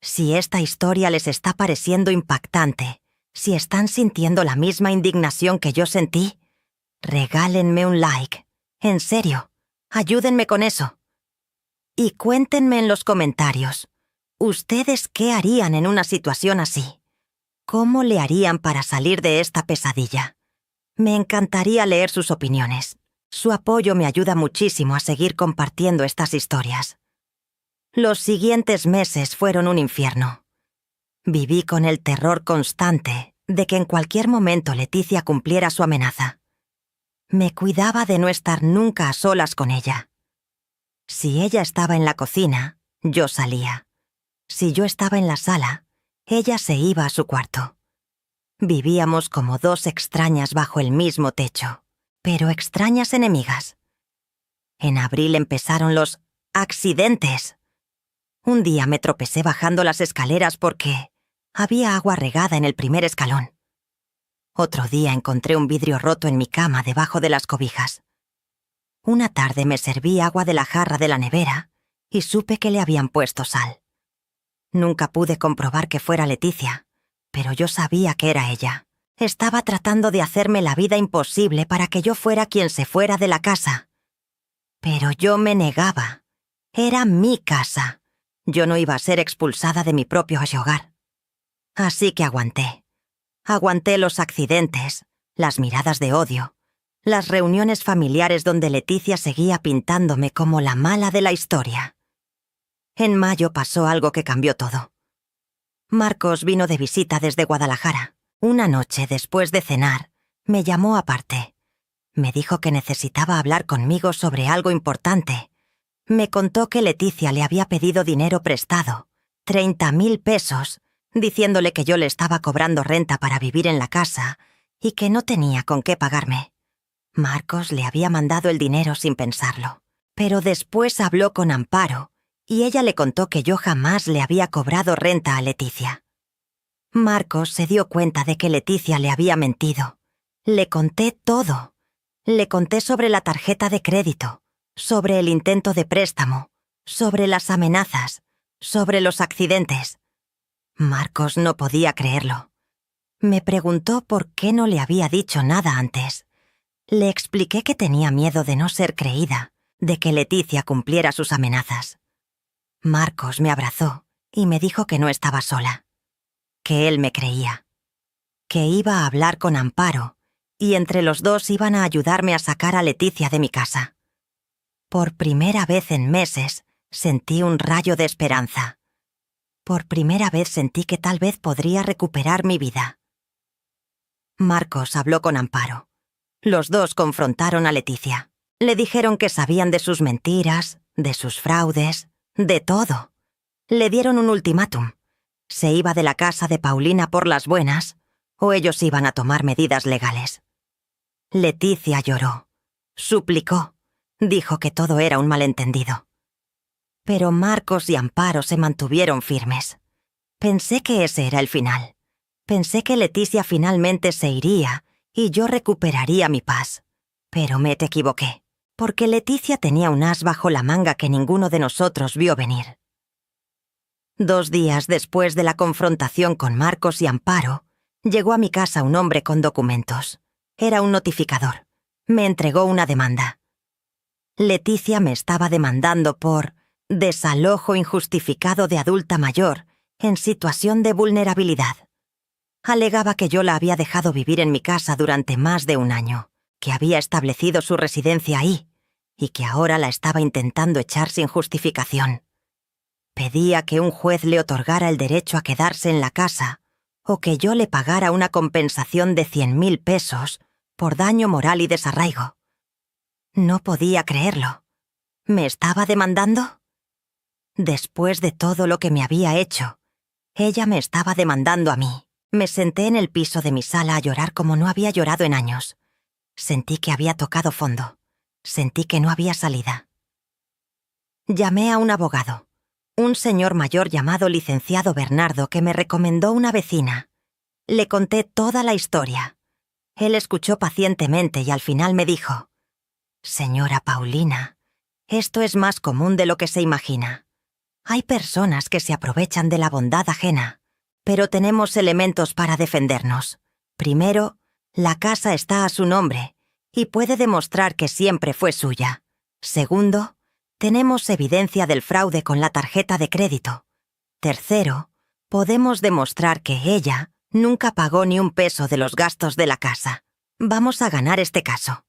Si esta historia les está pareciendo impactante, si están sintiendo la misma indignación que yo sentí, regálenme un like. En serio, ayúdenme con eso. Y cuéntenme en los comentarios, ¿ustedes qué harían en una situación así? ¿Cómo le harían para salir de esta pesadilla? Me encantaría leer sus opiniones. Su apoyo me ayuda muchísimo a seguir compartiendo estas historias. Los siguientes meses fueron un infierno. Viví con el terror constante de que en cualquier momento Leticia cumpliera su amenaza. Me cuidaba de no estar nunca a solas con ella. Si ella estaba en la cocina, yo salía. Si yo estaba en la sala, ella se iba a su cuarto. Vivíamos como dos extrañas bajo el mismo techo, pero extrañas enemigas. En abril empezaron los accidentes. Un día me tropecé bajando las escaleras porque había agua regada en el primer escalón. Otro día encontré un vidrio roto en mi cama debajo de las cobijas. Una tarde me serví agua de la jarra de la nevera y supe que le habían puesto sal. Nunca pude comprobar que fuera Leticia, pero yo sabía que era ella. Estaba tratando de hacerme la vida imposible para que yo fuera quien se fuera de la casa. Pero yo me negaba. Era mi casa. Yo no iba a ser expulsada de mi propio hogar. Así que aguanté. Aguanté los accidentes, las miradas de odio, las reuniones familiares donde Leticia seguía pintándome como la mala de la historia. En mayo pasó algo que cambió todo. Marcos vino de visita desde Guadalajara. Una noche, después de cenar, me llamó aparte. Me dijo que necesitaba hablar conmigo sobre algo importante. Me contó que Leticia le había pedido dinero prestado, 30,000 pesos, diciéndole que yo le estaba cobrando renta para vivir en la casa y que no tenía con qué pagarme. Marcos le había mandado el dinero sin pensarlo, pero después habló con Amparo y ella le contó que yo jamás le había cobrado renta a Leticia. Marcos se dio cuenta de que Leticia le había mentido. Le conté todo. Le conté sobre la tarjeta de crédito, sobre el intento de préstamo, sobre las amenazas, sobre los accidentes. Marcos no podía creerlo. Me preguntó por qué no le había dicho nada antes. Le expliqué que tenía miedo de no ser creída, de que Leticia cumpliera sus amenazas. Marcos me abrazó y me dijo que no estaba sola, que él me creía, que iba a hablar con Amparo y entre los dos iban a ayudarme a sacar a Leticia de mi casa. Por primera vez en meses sentí un rayo de esperanza. Por primera vez sentí que tal vez podría recuperar mi vida. Marcos habló con Amparo. Los dos confrontaron a Leticia. Le dijeron que sabían de sus mentiras, de sus fraudes, de todo. Le dieron un ultimátum. Se iba de la casa de Paulina por las buenas, o ellos iban a tomar medidas legales. Leticia lloró, suplicó, dijo que todo era un malentendido. Pero Marcos y Amparo se mantuvieron firmes. Pensé que ese era el final. Pensé que Leticia finalmente se iría y yo recuperaría mi paz. Pero me equivoqué, porque Leticia tenía un as bajo la manga que ninguno de nosotros vio venir. 2 días después de la confrontación con Marcos y Amparo, llegó a mi casa un hombre con documentos. Era un notificador. Me entregó una demanda. Leticia me estaba demandando por desalojo injustificado de adulta mayor en situación de vulnerabilidad. Alegaba que yo la había dejado vivir en mi casa durante más de 1 año, que había establecido su residencia ahí y que ahora la estaba intentando echar sin justificación. Pedía que un juez le otorgara el derecho a quedarse en la casa o que yo le pagara una compensación de 100.000 pesos por daño moral y desarraigo. No podía creerlo. ¿Me estaba demandando? Después de todo lo que me había hecho, ella me estaba demandando a mí. Me senté en el piso de mi sala a llorar como no había llorado en años. Sentí que había tocado fondo. Sentí que no había salida. Llamé a un abogado, un señor mayor llamado licenciado Bernardo que me recomendó una vecina. Le conté toda la historia. Él escuchó pacientemente y al final me dijo: «Señora Paulina, esto es más común de lo que se imagina. Hay personas que se aprovechan de la bondad ajena, pero tenemos elementos para defendernos. Primero, la casa está a su nombre y puede demostrar que siempre fue suya. Segundo, tenemos evidencia del fraude con la tarjeta de crédito. Tercero, podemos demostrar que ella nunca pagó ni un peso de los gastos de la casa. Vamos a ganar este caso».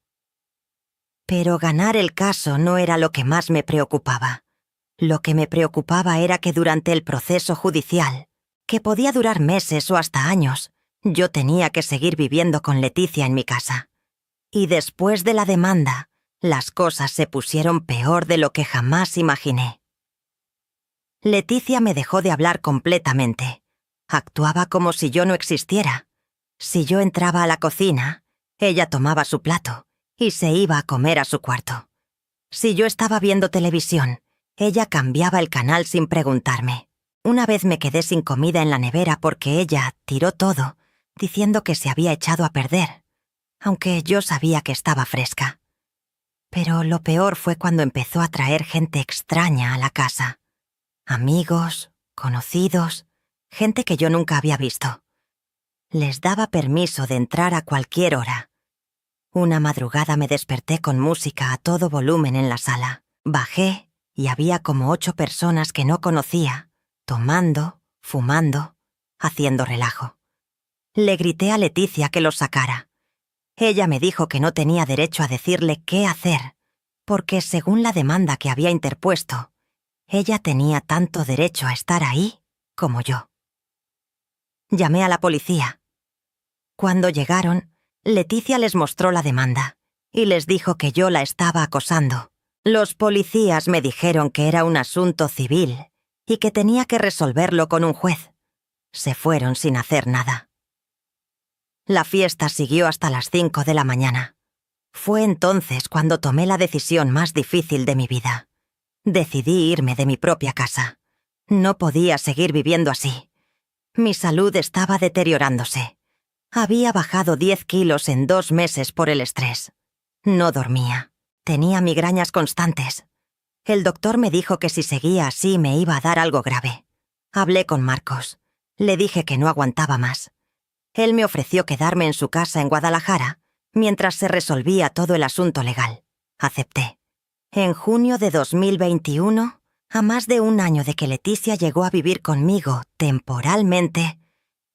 Pero ganar el caso no era lo que más me preocupaba. Lo que me preocupaba era que durante el proceso judicial, que podía durar meses o hasta años, yo tenía que seguir viviendo con Leticia en mi casa. Y después de la demanda, las cosas se pusieron peor de lo que jamás imaginé. Leticia me dejó de hablar completamente. Actuaba como si yo no existiera. Si yo entraba a la cocina, ella tomaba su plato y se iba a comer a su cuarto. Si yo estaba viendo televisión, ella cambiaba el canal sin preguntarme. Una vez me quedé sin comida en la nevera porque ella tiró todo, diciendo que se había echado a perder, aunque yo sabía que estaba fresca. Pero lo peor fue cuando empezó a traer gente extraña a la casa. Amigos, conocidos, gente que yo nunca había visto. Les daba permiso de entrar a cualquier hora. Una madrugada me desperté con música a todo volumen en la sala. Bajé y había como 8 personas que no conocía, tomando, fumando, haciendo relajo. Le grité a Leticia que los sacara. Ella me dijo que no tenía derecho a decirle qué hacer, porque según la demanda que había interpuesto, ella tenía tanto derecho a estar ahí como yo. Llamé a la policía. Cuando llegaron, Leticia les mostró la demanda y les dijo que yo la estaba acosando. Los policías me dijeron que era un asunto civil y que tenía que resolverlo con un juez. Se fueron sin hacer nada. La fiesta siguió hasta las 5 de la mañana. Fue entonces cuando tomé la decisión más difícil de mi vida. Decidí irme de mi propia casa. No podía seguir viviendo así. Mi salud estaba deteriorándose. Había bajado 10 kilos en 2 meses por el estrés. No dormía. Tenía migrañas constantes. El doctor me dijo que si seguía así me iba a dar algo grave. Hablé con Marcos. Le dije que no aguantaba más. Él me ofreció quedarme en su casa en Guadalajara mientras se resolvía todo el asunto legal. Acepté. En junio de 2021, a más de 1 año de que Leticia llegó a vivir conmigo temporalmente,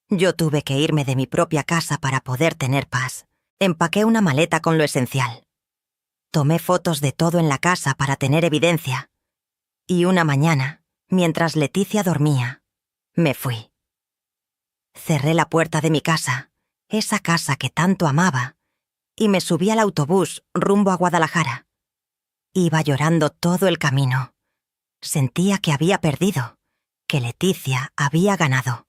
yo tuve que irme de mi propia casa para poder tener paz. Empaqué una maleta con lo esencial. Tomé fotos de todo en la casa para tener evidencia. Y una mañana, mientras Leticia dormía, me fui. Cerré la puerta de mi casa, esa casa que tanto amaba, y me subí al autobús rumbo a Guadalajara. Iba llorando todo el camino. Sentía que había perdido, que Leticia había ganado.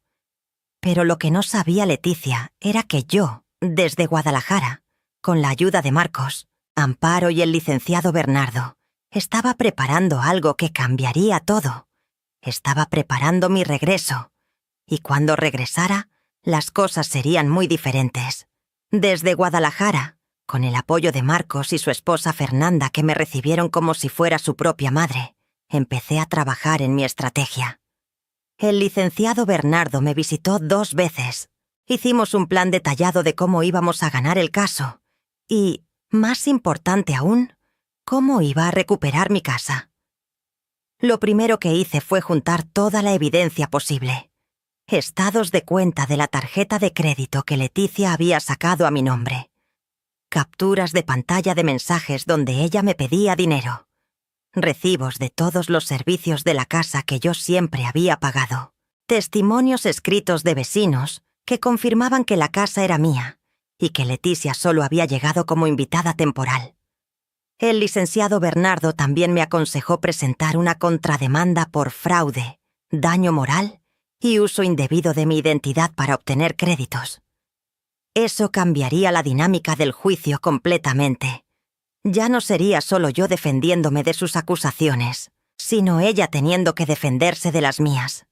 Pero lo que no sabía Leticia era que yo, desde Guadalajara, Con la ayuda de Marcos, Amparo y el licenciado Bernardo, estaba preparando algo que cambiaría todo. Estaba preparando mi regreso, y cuando regresara, las cosas serían muy diferentes. Desde Guadalajara, con el apoyo de Marcos y su esposa Fernanda, que me recibieron como si fuera su propia madre, empecé a trabajar en mi estrategia. El licenciado Bernardo me visitó 2 veces. Hicimos un plan detallado de cómo íbamos a ganar el caso y, más importante aún, cómo iba a recuperar mi casa. Lo primero que hice fue juntar toda la evidencia posible. Estados de cuenta de la tarjeta de crédito que Leticia había sacado a mi nombre. Capturas de pantalla de mensajes donde ella me pedía dinero. Recibos de todos los servicios de la casa que yo siempre había pagado. Testimonios escritos de vecinos que confirmaban que la casa era mía y que Leticia solo había llegado como invitada temporal. El licenciado Bernardo también me aconsejó presentar una contrademanda por fraude, daño moral y uso indebido de mi identidad para obtener créditos. Eso cambiaría la dinámica del juicio completamente. Ya no sería solo yo defendiéndome de sus acusaciones, sino ella teniendo que defenderse de las mías.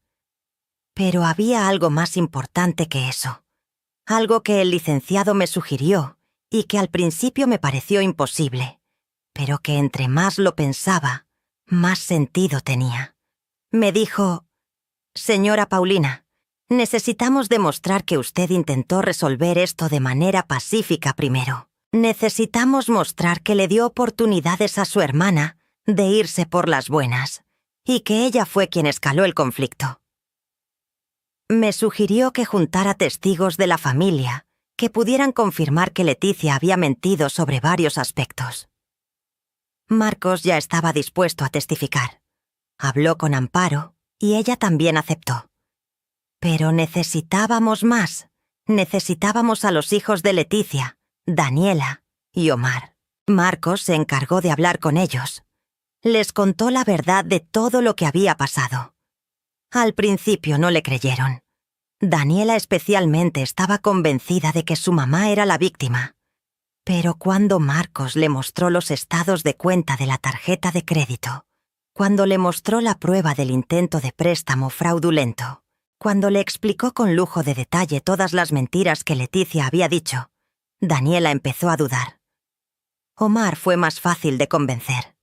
Pero había algo más importante que eso. Algo que el licenciado me sugirió y que al principio me pareció imposible, pero que entre más lo pensaba, más sentido tenía. Me dijo: «Señora Paulina, necesitamos demostrar que usted intentó resolver esto de manera pacífica primero. Necesitamos mostrar que le dio oportunidades a su hermana de irse por las buenas y que ella fue quien escaló el conflicto». Me sugirió que juntara testigos de la familia que pudieran confirmar que Leticia había mentido sobre varios aspectos. Marcos ya estaba dispuesto a testificar. Habló con Amparo y ella también aceptó. Pero necesitábamos más. Necesitábamos a los hijos de Leticia, Daniela y Omar. Marcos se encargó de hablar con ellos. Les contó la verdad de todo lo que había pasado. Al principio no le creyeron. Daniela especialmente estaba convencida de que su mamá era la víctima. Pero cuando Marcos le mostró los estados de cuenta de la tarjeta de crédito, cuando le mostró la prueba del intento de préstamo fraudulento, cuando le explicó con lujo de detalle todas las mentiras que Leticia había dicho, Daniela empezó a dudar. Omar fue más fácil de convencer.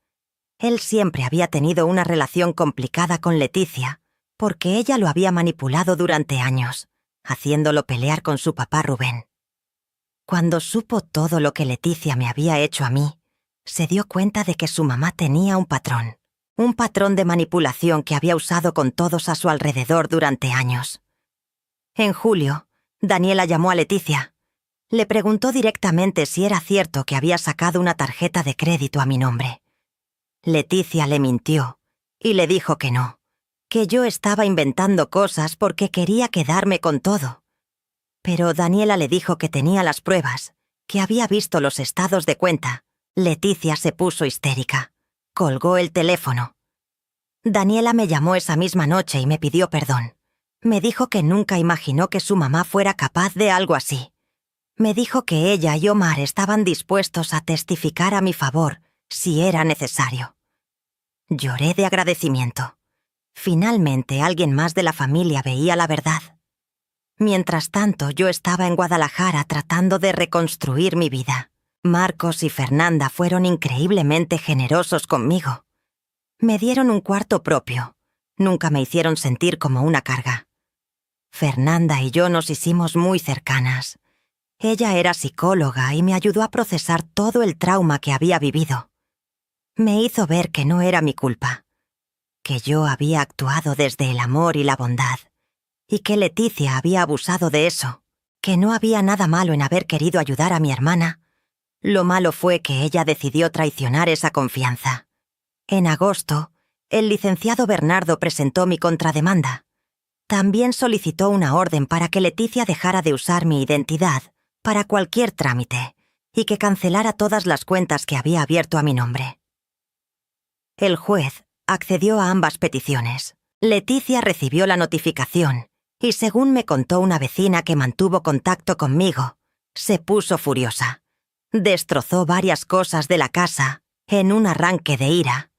Él siempre había tenido una relación complicada con Leticia, porque ella lo había manipulado durante años, haciéndolo pelear con su papá Rubén. Cuando supo todo lo que Leticia me había hecho a mí, se dio cuenta de que su mamá tenía un patrón de manipulación que había usado con todos a su alrededor durante años. En julio, Daniela llamó a Leticia. Le preguntó directamente si era cierto que había sacado una tarjeta de crédito a mi nombre. Leticia le mintió y le dijo que no, que yo estaba inventando cosas porque quería quedarme con todo. Pero Daniela le dijo que tenía las pruebas, que había visto los estados de cuenta. Leticia se puso histérica. Colgó el teléfono. Daniela me llamó esa misma noche y me pidió perdón. Me dijo que nunca imaginó que su mamá fuera capaz de algo así. Me dijo que ella y Omar estaban dispuestos a testificar a mi favor si era necesario. Lloré de agradecimiento. Finalmente alguien más de la familia veía la verdad. Mientras tanto, yo estaba en Guadalajara tratando de reconstruir mi vida. Marcos y Fernanda fueron increíblemente generosos conmigo. Me dieron un cuarto propio. Nunca me hicieron sentir como una carga. Fernanda y yo nos hicimos muy cercanas. Ella era psicóloga y me ayudó a procesar todo el trauma que había vivido. Me hizo ver que no era mi culpa, que yo había actuado desde el amor y la bondad, y que Leticia había abusado de eso, que no había nada malo en haber querido ayudar a mi hermana. Lo malo fue que ella decidió traicionar esa confianza. En agosto, el licenciado Bernardo presentó mi contrademanda. También solicitó una orden para que Leticia dejara de usar mi identidad para cualquier trámite y que cancelara todas las cuentas que había abierto a mi nombre. El juez accedió a ambas peticiones. Leticia recibió la notificación y, según me contó una vecina que mantuvo contacto conmigo, se puso furiosa. Destrozó varias cosas de la casa en un arranque de ira.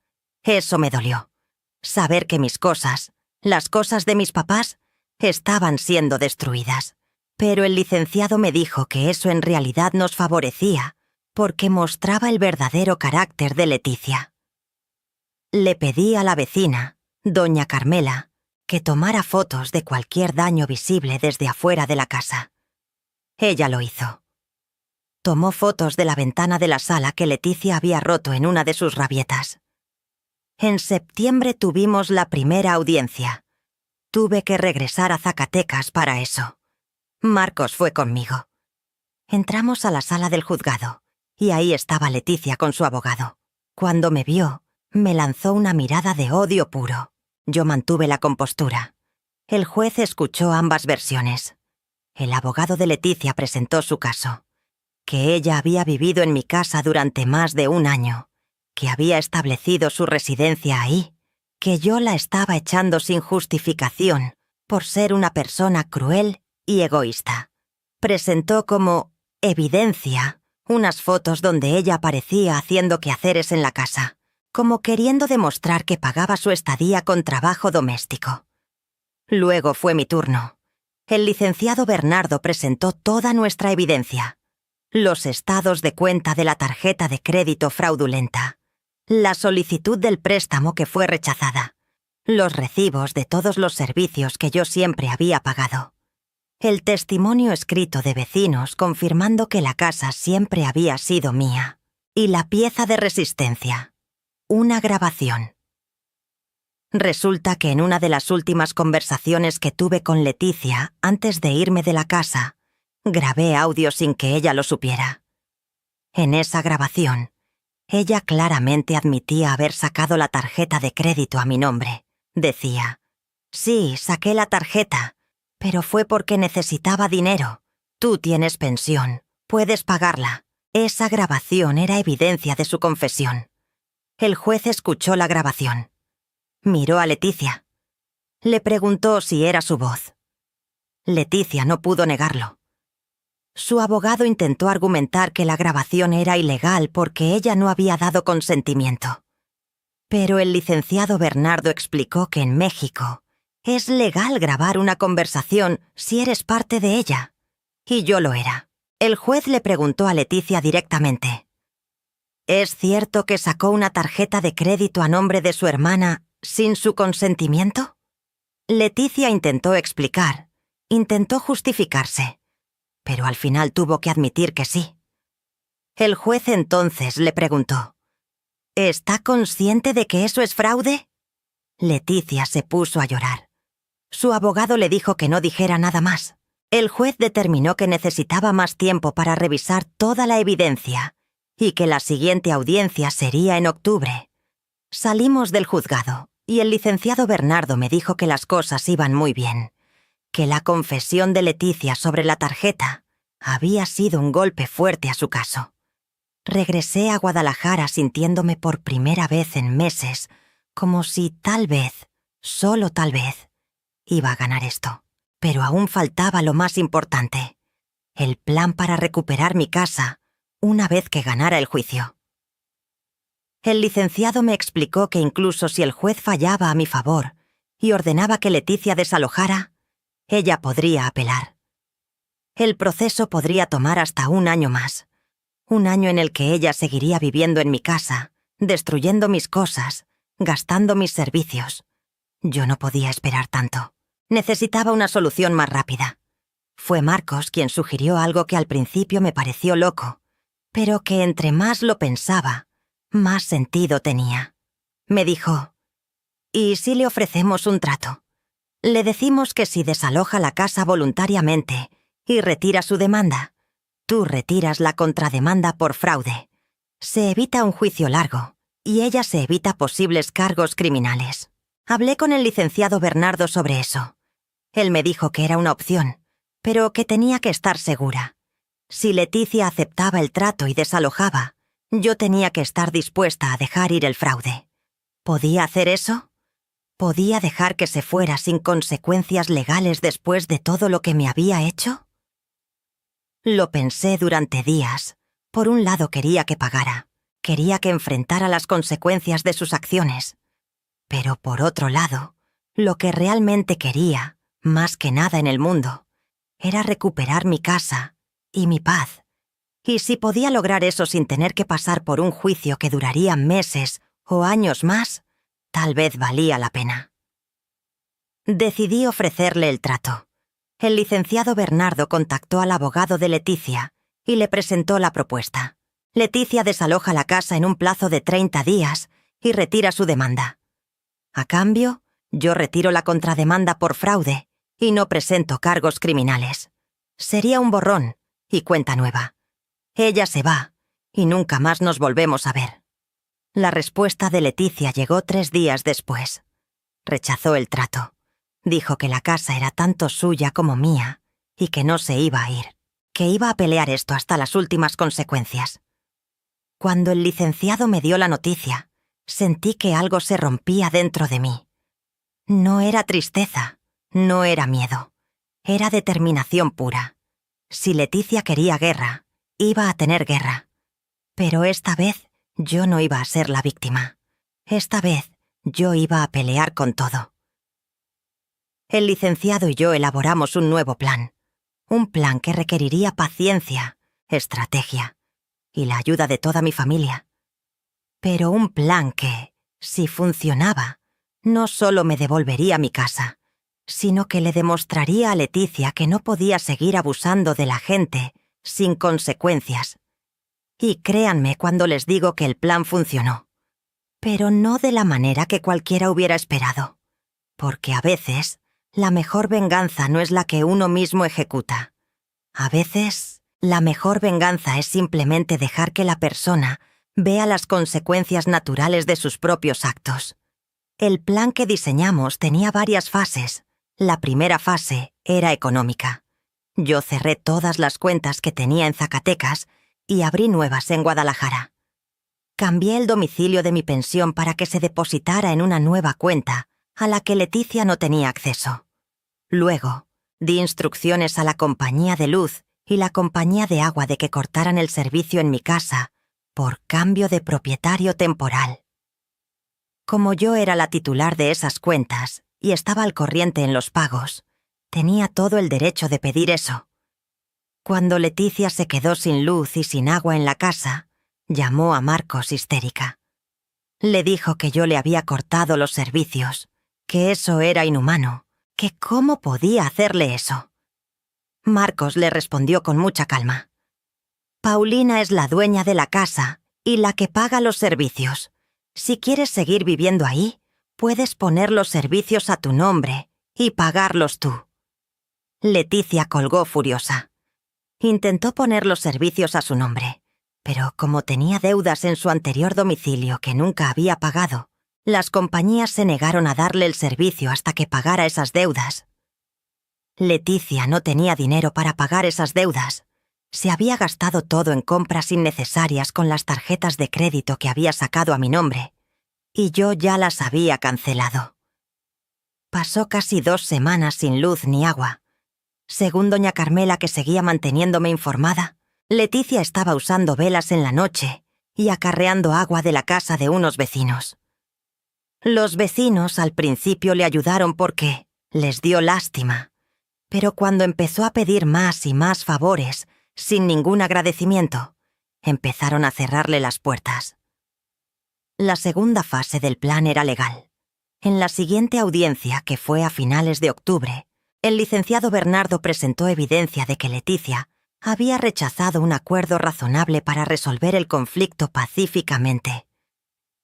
Eso me dolió. Saber que mis cosas, las cosas de mis papás, estaban siendo destruidas. Pero el licenciado me dijo que eso en realidad nos favorecía, porque mostraba el verdadero carácter de Leticia. Le pedí a la vecina, doña Carmela, que tomara fotos de cualquier daño visible desde afuera de la casa. Ella lo hizo. Tomó fotos de la ventana de la sala que Leticia había roto en una de sus rabietas. En septiembre tuvimos la primera audiencia. Tuve que regresar a Zacatecas para eso. Marcos fue conmigo. Entramos a la sala del juzgado, y ahí estaba Leticia con su abogado. Cuando me vio, me lanzó una mirada de odio puro. Yo mantuve la compostura. El juez escuchó ambas versiones. El abogado de Leticia presentó su caso. Que ella había vivido en mi casa durante más de un año, que había establecido su residencia ahí, que yo la estaba echando sin justificación por ser una persona cruel y egoísta. Presentó como evidencia unas fotos donde ella aparecía haciendo quehaceres en la casa, como queriendo demostrar que pagaba su estadía con trabajo doméstico. Luego fue mi turno. El licenciado Bernardo presentó toda nuestra evidencia. Los estados de cuenta de la tarjeta de crédito fraudulenta, la solicitud del préstamo que fue rechazada, los recibos de todos los servicios que yo siempre había pagado, el testimonio escrito de vecinos confirmando que la casa siempre había sido mía, y la pieza de resistencia, una grabación. Resulta que en una de las últimas conversaciones que tuve con Leticia antes de irme de la casa, grabé audio sin que ella lo supiera. En esa grabación, ella claramente admitía haber sacado la tarjeta de crédito a mi nombre. Decía, sí, saqué la tarjeta, pero fue porque necesitaba dinero. Tú tienes pensión, puedes pagarla. Esa grabación era evidencia de su confesión. El juez escuchó la grabación. Miró a Leticia. Le preguntó si era su voz. Leticia no pudo negarlo. Su abogado intentó argumentar que la grabación era ilegal porque ella no había dado consentimiento. Pero el licenciado Bernardo explicó que en México es legal grabar una conversación si eres parte de ella. Y yo lo era. El juez le preguntó a Leticia directamente. ¿Es cierto que sacó una tarjeta de crédito a nombre de su hermana sin su consentimiento? Leticia intentó explicar, intentó justificarse, pero al final tuvo que admitir que sí. El juez entonces le preguntó, ¿está consciente de que eso es fraude? Leticia se puso a llorar. Su abogado le dijo que no dijera nada más. El juez determinó que necesitaba más tiempo para revisar toda la evidencia y que la siguiente audiencia sería en octubre. Salimos del juzgado y el licenciado Bernardo me dijo que las cosas iban muy bien, que la confesión de Leticia sobre la tarjeta había sido un golpe fuerte a su caso. Regresé a Guadalajara sintiéndome por primera vez en meses como si tal vez, solo tal vez, iba a ganar esto. Pero aún faltaba lo más importante, el plan para recuperar mi casa una vez que ganara el juicio. El licenciado me explicó que incluso si el juez fallaba a mi favor y ordenaba que Leticia desalojara, ella podría apelar. El proceso podría tomar hasta un año más, un año en el que ella seguiría viviendo en mi casa, destruyendo mis cosas, gastando mis servicios. Yo no podía esperar tanto. Necesitaba una solución más rápida. Fue Marcos quien sugirió algo que al principio me pareció loco, pero que entre más lo pensaba, más sentido tenía. Me dijo, ¿y si le ofrecemos un trato? Le decimos que si desaloja la casa voluntariamente y retira su demanda, tú retiras la contrademanda por fraude. Se evita un juicio largo y ella se evita posibles cargos criminales. Hablé con el licenciado Bernardo sobre eso. Él me dijo que era una opción, pero que tenía que estar segura. Si Leticia aceptaba el trato y desalojaba, yo tenía que estar dispuesta a dejar ir el fraude. ¿Podía hacer eso? ¿Podía dejar que se fuera sin consecuencias legales después de todo lo que me había hecho? Lo pensé durante días, Por un lado quería que pagara, quería que enfrentara las consecuencias de sus acciones. Pero por otro lado, lo que realmente quería, más que nada en el mundo, era recuperar mi casa y mi paz. Y si podía lograr eso sin tener que pasar por un juicio que duraría meses o años más, tal vez valía la pena. Decidí ofrecerle el trato. El licenciado Bernardo contactó al abogado de Leticia y le presentó la propuesta. Leticia desaloja la casa en un plazo de 30 días y retira su demanda. A cambio, yo retiro la contrademanda por fraude y no presento cargos criminales. Sería un borrón y cuenta nueva. Ella se va y nunca más nos volvemos a ver. La respuesta de Leticia llegó 3 días después. Rechazó el trato. Dijo que la casa era tanto suya como mía y que no se iba a ir, que iba a pelear esto hasta las últimas consecuencias. Cuando el licenciado me dio la noticia, sentí que algo se rompía dentro de mí. No era tristeza, no era miedo, era determinación pura. Si Leticia quería guerra, iba a tener guerra. Pero esta vez yo no iba a ser la víctima. Esta vez yo iba a pelear con todo. El licenciado y yo elaboramos un nuevo plan. Un plan que requeriría paciencia, estrategia y la ayuda de toda mi familia. Pero un plan que, si funcionaba, no solo me devolvería mi casa, sino que le demostraría a Leticia que no podía seguir abusando de la gente sin consecuencias. Y créanme cuando les digo que el plan funcionó. Pero no de la manera que cualquiera hubiera esperado. Porque a veces, la mejor venganza no es la que uno mismo ejecuta. A veces, la mejor venganza es simplemente dejar que la persona vea las consecuencias naturales de sus propios actos. El plan que diseñamos tenía varias fases. La primera fase era económica. Yo cerré todas las cuentas que tenía en Zacatecas y abrí nuevas en Guadalajara. Cambié el domicilio de mi pensión para que se depositara en una nueva cuenta a la que Leticia no tenía acceso. Luego, di instrucciones a la compañía de luz y la compañía de agua de que cortaran el servicio en mi casa por cambio de propietario temporal. Como yo era la titular de esas cuentas y estaba al corriente en los pagos, tenía todo el derecho de pedir eso. Cuando Leticia se quedó sin luz y sin agua en la casa, llamó a Marcos histérica. Le dijo que yo le había cortado los servicios, que eso era inhumano, que cómo podía hacerle eso. Marcos le respondió con mucha calma. Paulina es la dueña de la casa y la que paga los servicios. Si quieres seguir viviendo ahí, puedes poner los servicios a tu nombre y pagarlos tú. Leticia colgó furiosa. Intentó poner los servicios a su nombre, pero como tenía deudas en su anterior domicilio que nunca había pagado, las compañías se negaron a darle el servicio hasta que pagara esas deudas. Leticia no tenía dinero para pagar esas deudas. Se había gastado todo en compras innecesarias con las tarjetas de crédito que había sacado a mi nombre, y yo ya las había cancelado. Pasó casi 2 semanas sin luz ni agua. Según doña Carmela, que seguía manteniéndome informada, Leticia estaba usando velas en la noche y acarreando agua de la casa de unos vecinos. Los vecinos al principio le ayudaron porque les dio lástima, pero cuando empezó a pedir más y más favores, sin ningún agradecimiento, empezaron a cerrarle las puertas. La segunda fase del plan era legal. En la siguiente audiencia, que fue a finales de octubre, el licenciado Bernardo presentó evidencia de que Leticia había rechazado un acuerdo razonable para resolver el conflicto pacíficamente.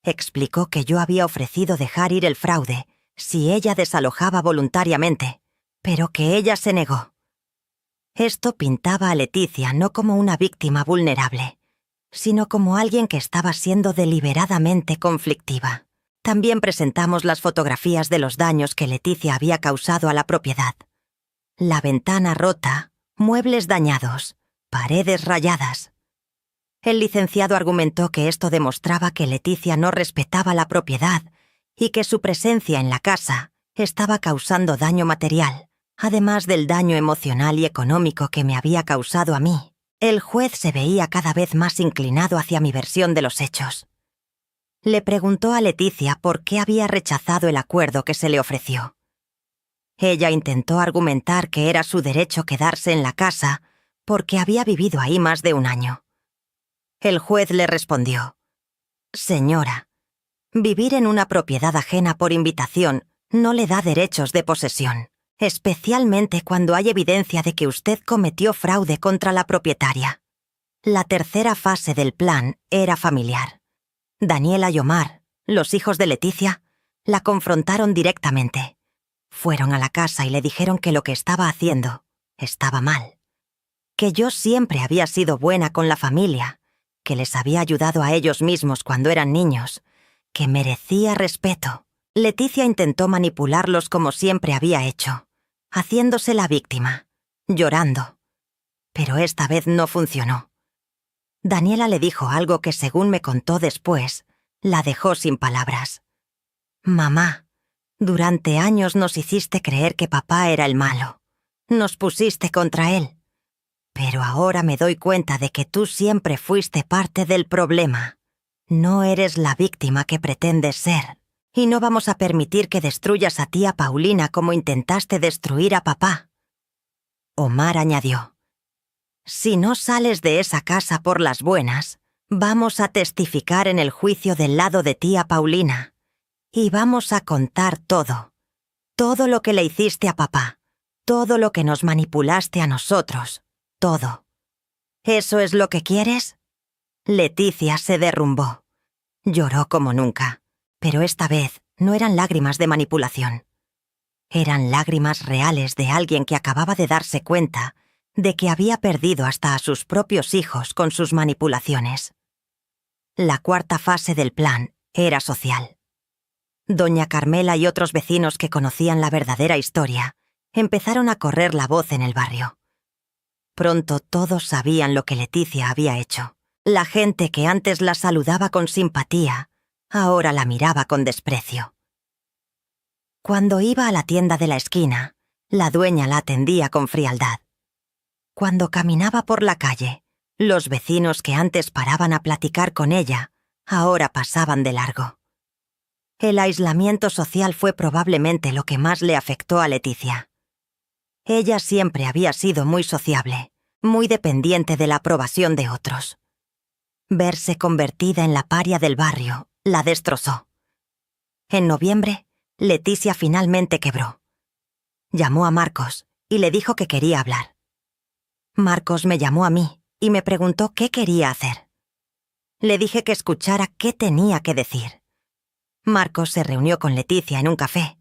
Explicó que yo había ofrecido dejar ir el fraude si ella desalojaba voluntariamente, pero que ella se negó. Esto pintaba a Leticia no como una víctima vulnerable, sino como alguien que estaba siendo deliberadamente conflictiva. También presentamos las fotografías de los daños que Leticia había causado a la propiedad. La ventana rota, muebles dañados, paredes rayadas. El licenciado argumentó que esto demostraba que Leticia no respetaba la propiedad y que su presencia en la casa estaba causando daño material, además del daño emocional y económico que me había causado a mí, El juez se veía cada vez más inclinado hacia mi versión de los hechos. Le preguntó a Leticia por qué había rechazado el acuerdo que se le ofreció. Ella intentó argumentar que era su derecho quedarse en la casa porque había vivido ahí más de un año. El juez le respondió: «Señora, vivir en una propiedad ajena por invitación no le da derechos de posesión, especialmente cuando hay evidencia de que usted cometió fraude contra la propietaria». La tercera fase del plan era familiar. Daniela y Omar, los hijos de Leticia, la confrontaron directamente. Fueron a la casa y le dijeron que lo que estaba haciendo estaba mal. Que yo siempre había sido buena con la familia, que les había ayudado a ellos mismos cuando eran niños, que merecía respeto. Leticia intentó manipularlos como siempre había hecho, haciéndose la víctima, llorando. Pero esta vez no funcionó. Daniela le dijo algo que, según me contó después, la dejó sin palabras. «Mamá, durante años nos hiciste creer que papá era el malo. Nos pusiste contra él. Pero ahora me doy cuenta de que tú siempre fuiste parte del problema. No eres la víctima que pretendes ser. Y no vamos a permitir que destruyas a tía Paulina como intentaste destruir a papá». Omar añadió: «Si no sales de esa casa por las buenas, vamos a testificar en el juicio del lado de tía Paulina. Y vamos a contar todo. Todo lo que le hiciste a papá. Todo lo que nos manipulaste a nosotros. Todo. ¿Eso es lo que quieres?». Leticia se derrumbó. Lloró como nunca, pero esta vez no eran lágrimas de manipulación. Eran lágrimas reales de alguien que acababa de darse cuenta de que había perdido hasta a sus propios hijos con sus manipulaciones. La cuarta fase del plan era social. Doña Carmela y otros vecinos que conocían la verdadera historia empezaron a correr la voz en el barrio. Pronto todos sabían lo que Leticia había hecho. La gente que antes la saludaba con simpatía, ahora la miraba con desprecio. Cuando iba a la tienda de la esquina, la dueña la atendía con frialdad. Cuando caminaba por la calle, los vecinos que antes paraban a platicar con ella, ahora pasaban de largo. El aislamiento social fue probablemente lo que más le afectó a Leticia. Ella siempre había sido muy sociable, muy dependiente de la aprobación de otros. Verse convertida en la paria del barrio la destrozó. En noviembre, Leticia finalmente quebró. Llamó a Marcos y le dijo que quería hablar. Marcos me llamó a mí y me preguntó qué quería hacer. Le dije que escuchara qué tenía que decir. Marcos se reunió con Leticia en un café.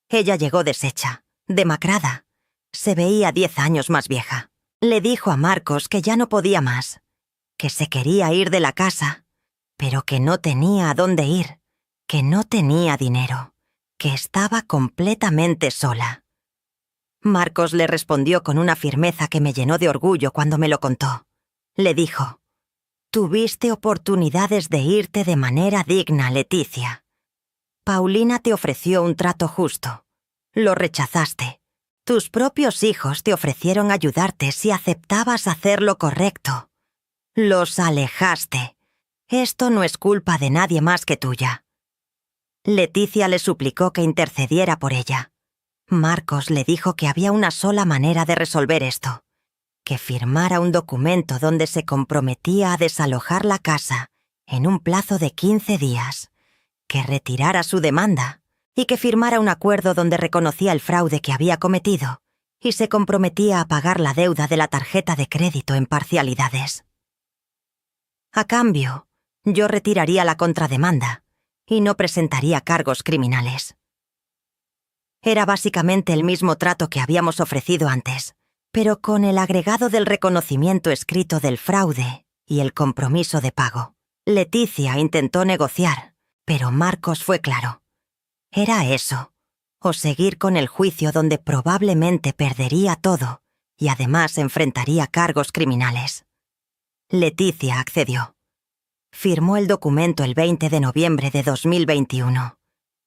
Ella llegó deshecha, demacrada. Se veía 10 años más vieja. Le dijo a Marcos que ya no podía más, que se quería ir de la casa, pero que no tenía a dónde ir, que no tenía dinero, que estaba completamente sola. Marcos le respondió con una firmeza que me llenó de orgullo cuando me lo contó. Le dijo: «Tuviste oportunidades de irte de manera digna, Leticia. Paulina te ofreció un trato justo. Lo rechazaste. Tus propios hijos te ofrecieron ayudarte si aceptabas hacer lo correcto. Los alejaste. Esto no es culpa de nadie más que tuya». Leticia le suplicó que intercediera por ella. Marcos le dijo que había una sola manera de resolver esto: que firmara un documento donde se comprometía a desalojar la casa en un plazo de 15 días, que retirara su demanda y que firmara un acuerdo donde reconocía el fraude que había cometido y se comprometía a pagar la deuda de la tarjeta de crédito en parcialidades. A cambio, yo retiraría la contrademanda y no presentaría cargos criminales. Era básicamente el mismo trato que habíamos ofrecido antes, pero con el agregado del reconocimiento escrito del fraude y el compromiso de pago. Leticia intentó negociar, pero Marcos fue claro. Era eso, o seguir con el juicio donde probablemente perdería todo y además enfrentaría cargos criminales. Leticia accedió. Firmó el documento el 20 de noviembre de 2021.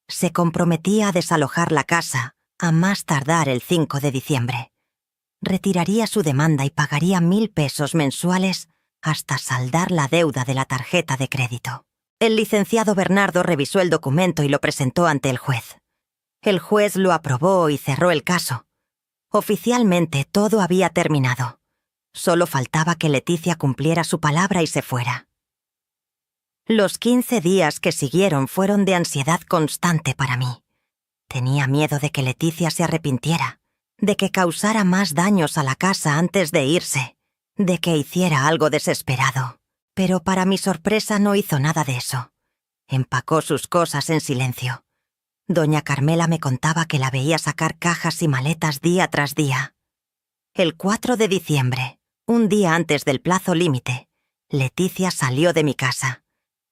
Se comprometía a desalojar la casa a más tardar el 5 de diciembre. retiraría su demanda y pagaría 1.000 pesos mensuales hasta saldar la deuda de la tarjeta de crédito. El licenciado Bernardo revisó el documento y lo presentó ante el juez. El juez lo aprobó y cerró el caso. Oficialmente todo había terminado. Solo faltaba que Leticia cumpliera su palabra y se fuera. Los 15 días que siguieron fueron de ansiedad constante para mí. Tenía miedo de que Leticia se arrepintiera, de que causara más daños a la casa antes de irse, de que hiciera algo desesperado. Pero para mi sorpresa no hizo nada de eso. Empacó sus cosas en silencio. Doña Carmela me contaba que la veía sacar cajas y maletas día tras día. El 4 de diciembre, un día antes del plazo límite, Leticia salió de mi casa.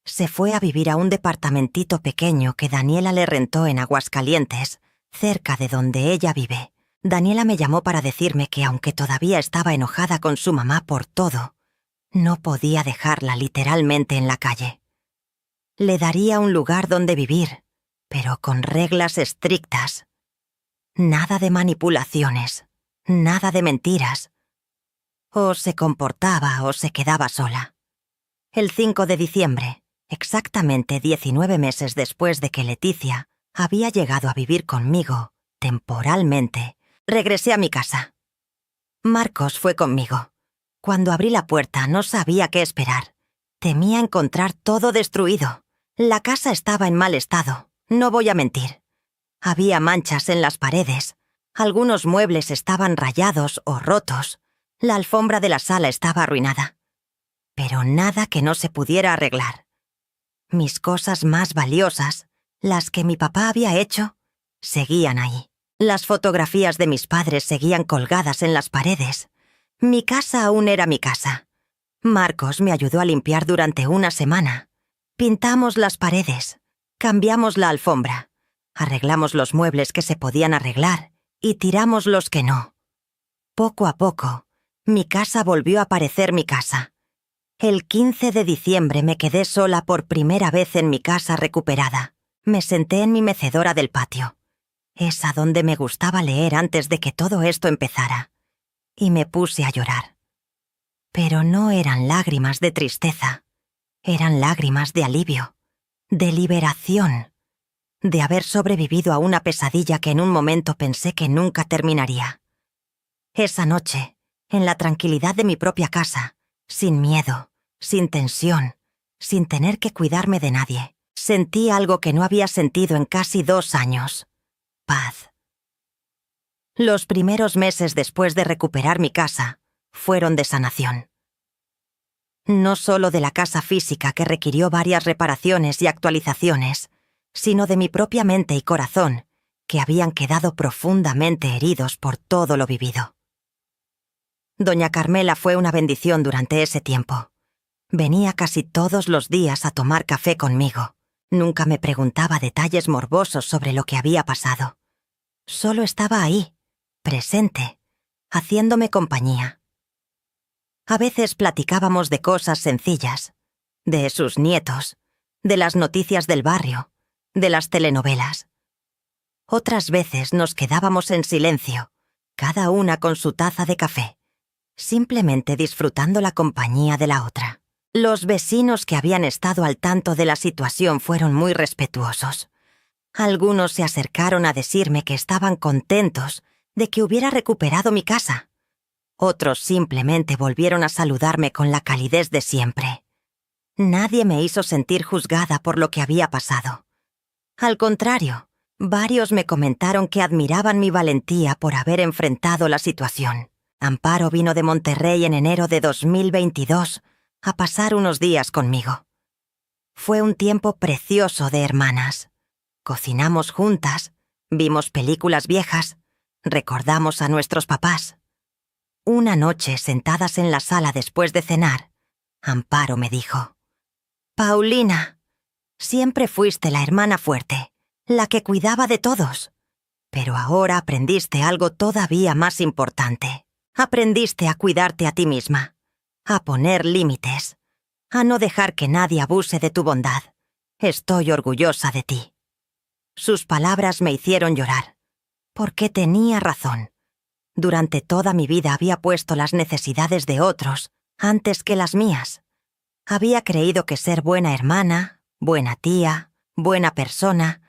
Se fue a vivir a un departamentito pequeño que Daniela le rentó en Aguascalientes, cerca de donde ella vive. Daniela me llamó para decirme que aunque todavía estaba enojada con su mamá por todo, no podía dejarla literalmente en la calle. Le daría un lugar donde vivir, pero con reglas estrictas. Nada de manipulaciones, nada de mentiras. O se comportaba o se quedaba sola. El 5 de diciembre, exactamente 19 meses después de que Leticia había llegado a vivir conmigo, temporalmente, regresé a mi casa. Marcos fue conmigo. Cuando abrí la puerta no sabía qué esperar. Temía encontrar todo destruido. La casa estaba en mal estado, no voy a mentir. Había manchas en las paredes, algunos muebles estaban rayados o rotos, la alfombra de la sala estaba arruinada. Pero nada que no se pudiera arreglar. Mis cosas más valiosas, las que mi papá había hecho, seguían ahí. Las fotografías de mis padres seguían colgadas en las paredes. Mi casa aún era mi casa. Marcos me ayudó a limpiar durante una semana. Pintamos las paredes, cambiamos la alfombra, arreglamos los muebles que se podían arreglar y tiramos los que no. Poco a poco, mi casa volvió a parecer mi casa. El 15 de diciembre me quedé sola por primera vez en mi casa recuperada. Me senté en mi mecedora del patio, esa donde me gustaba leer antes de que todo esto empezara, y me puse a llorar. Pero no eran lágrimas de tristeza, eran lágrimas de alivio, de liberación, de haber sobrevivido a una pesadilla que en un momento pensé que nunca terminaría. Esa noche, en la tranquilidad de mi propia casa, sin miedo, sin tensión, sin tener que cuidarme de nadie, sentí algo que no había sentido en casi 2 años: paz. Los primeros meses después de recuperar mi casa fueron de sanación. No solo de la casa física, que requirió varias reparaciones y actualizaciones, sino de mi propia mente y corazón, que habían quedado profundamente heridos por todo lo vivido. Doña Carmela fue una bendición durante ese tiempo. Venía casi todos los días a tomar café conmigo. Nunca me preguntaba detalles morbosos sobre lo que había pasado. Solo estaba ahí, presente, haciéndome compañía. A veces platicábamos de cosas sencillas, de sus nietos, de las noticias del barrio, de las telenovelas. Otras veces nos quedábamos en silencio, cada una con su taza de café, simplemente disfrutando la compañía de la otra. Los vecinos que habían estado al tanto de la situación fueron muy respetuosos. Algunos se acercaron a decirme que estaban contentos de que hubiera recuperado mi casa. Otros simplemente volvieron a saludarme con la calidez de siempre. Nadie me hizo sentir juzgada por lo que había pasado. Al contrario, varios me comentaron que admiraban mi valentía por haber enfrentado la situación. Amparo vino de Monterrey en enero de 2022 a pasar unos días conmigo. Fue un tiempo precioso de hermanas. Cocinamos juntas, vimos películas viejas, recordamos a nuestros papás. Una noche, sentadas en la sala después de cenar, Amparo me dijo: «Paulina, siempre fuiste la hermana fuerte, la que cuidaba de todos. Pero ahora aprendiste algo todavía más importante. Aprendiste a cuidarte a ti misma, a poner límites, a no dejar que nadie abuse de tu bondad. Estoy orgullosa de ti». Sus palabras me hicieron llorar, porque tenía razón. Durante toda mi vida había puesto las necesidades de otros antes que las mías. Había creído que ser buena hermana, buena tía, buena persona,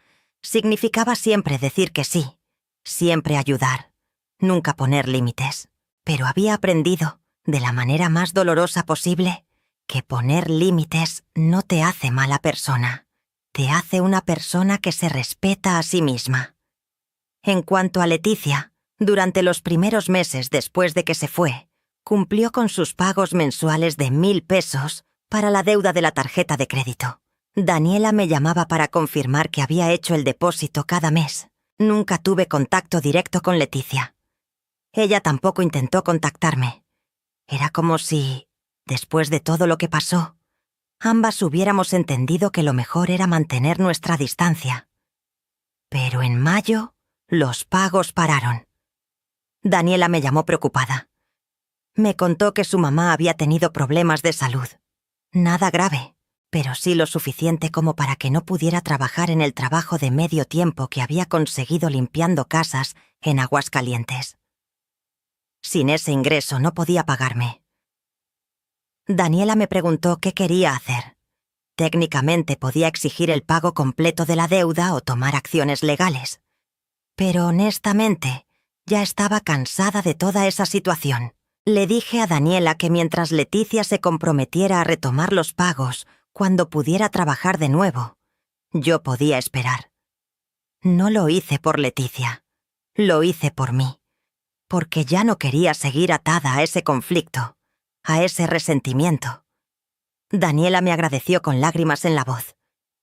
significaba siempre decir que sí, siempre ayudar, nunca poner límites. Pero había aprendido, de la manera más dolorosa posible, que poner límites no te hace mala persona, te hace una persona que se respeta a sí misma. En cuanto a Leticia, durante los primeros meses después de que se fue, cumplió con sus pagos mensuales de 1.000 pesos para la deuda de la tarjeta de crédito. Daniela me llamaba para confirmar que había hecho el depósito cada mes. Nunca tuve contacto directo con Leticia. Ella tampoco intentó contactarme. Era como si, después de todo lo que pasó, ambas hubiéramos entendido que lo mejor era mantener nuestra distancia. Pero en mayo, los pagos pararon. Daniela me llamó preocupada. Me contó que su mamá había tenido problemas de salud. Nada grave, pero sí lo suficiente como para que no pudiera trabajar en el trabajo de medio tiempo que había conseguido limpiando casas en Aguascalientes. Sin ese ingreso no podía pagarme. Daniela me preguntó qué quería hacer. Técnicamente podía exigir el pago completo de la deuda o tomar acciones legales. Pero honestamente, ya estaba cansada de toda esa situación. Le dije a Daniela que mientras Leticia se comprometiera a retomar los pagos cuando pudiera trabajar de nuevo, yo podía esperar. No lo hice por Leticia, lo hice por mí, porque ya no quería seguir atada a ese conflicto, a ese resentimiento. Daniela me agradeció con lágrimas en la voz.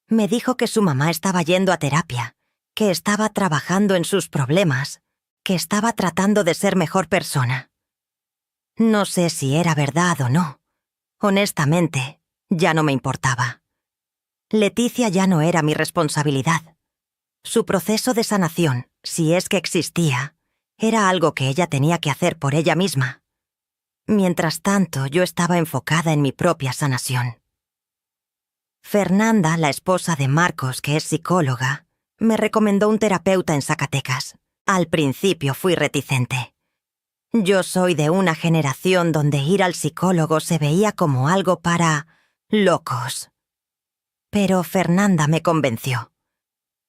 Me dijo que su mamá estaba yendo a terapia, que estaba trabajando en sus problemas, que estaba tratando de ser mejor persona. No sé si era verdad o no. Honestamente, ya no me importaba. Leticia ya no era mi responsabilidad. Su proceso de sanación, si es que existía, era algo que ella tenía que hacer por ella misma. Mientras tanto, yo estaba enfocada en mi propia sanación. Fernanda, la esposa de Marcos, que es psicóloga, me recomendó un terapeuta en Zacatecas. Al principio fui reticente. Yo soy de una generación donde ir al psicólogo se veía como algo para locos. Pero Fernanda me convenció.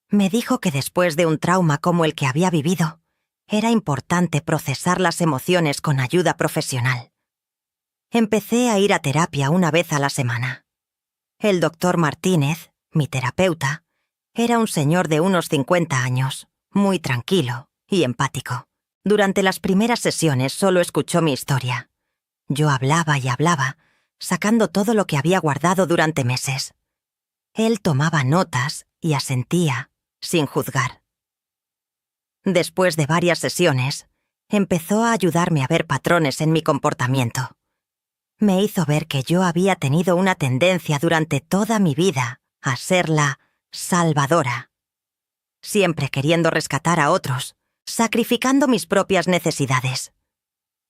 Me dijo que después de un trauma como el que había vivido, era importante procesar las emociones con ayuda profesional. Empecé a ir a terapia una vez a la semana. El doctor Martínez, mi terapeuta, era un señor de unos 50 años, muy tranquilo y empático. Durante las primeras sesiones solo escuchó mi historia. Yo hablaba y hablaba, sacando todo lo que había guardado durante meses. Él tomaba notas y asentía, sin juzgar. Después de varias sesiones, empezó a ayudarme a ver patrones en mi comportamiento. Me hizo ver que yo había tenido una tendencia durante toda mi vida a ser la salvadora, siempre queriendo rescatar a otros, sacrificando mis propias necesidades.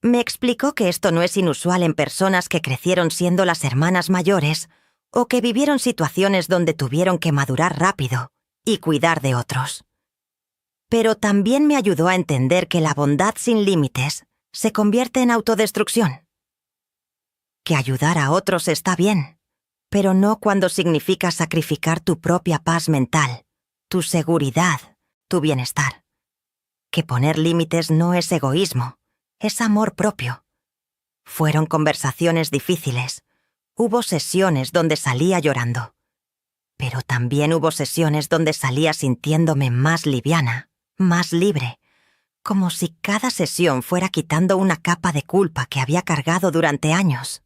Me explicó que esto no es inusual en personas que crecieron siendo las hermanas mayores o que vivieron situaciones donde tuvieron que madurar rápido y cuidar de otros. Pero también me ayudó a entender que la bondad sin límites se convierte en autodestrucción. Que ayudar a otros está bien, pero no cuando significa sacrificar tu propia paz mental, tu seguridad, tu bienestar. Que poner límites no es egoísmo, es amor propio. Fueron conversaciones difíciles. Hubo sesiones donde salía llorando. Pero también hubo sesiones donde salía sintiéndome más liviana, más libre, como si cada sesión fuera quitando una capa de culpa que había cargado durante años.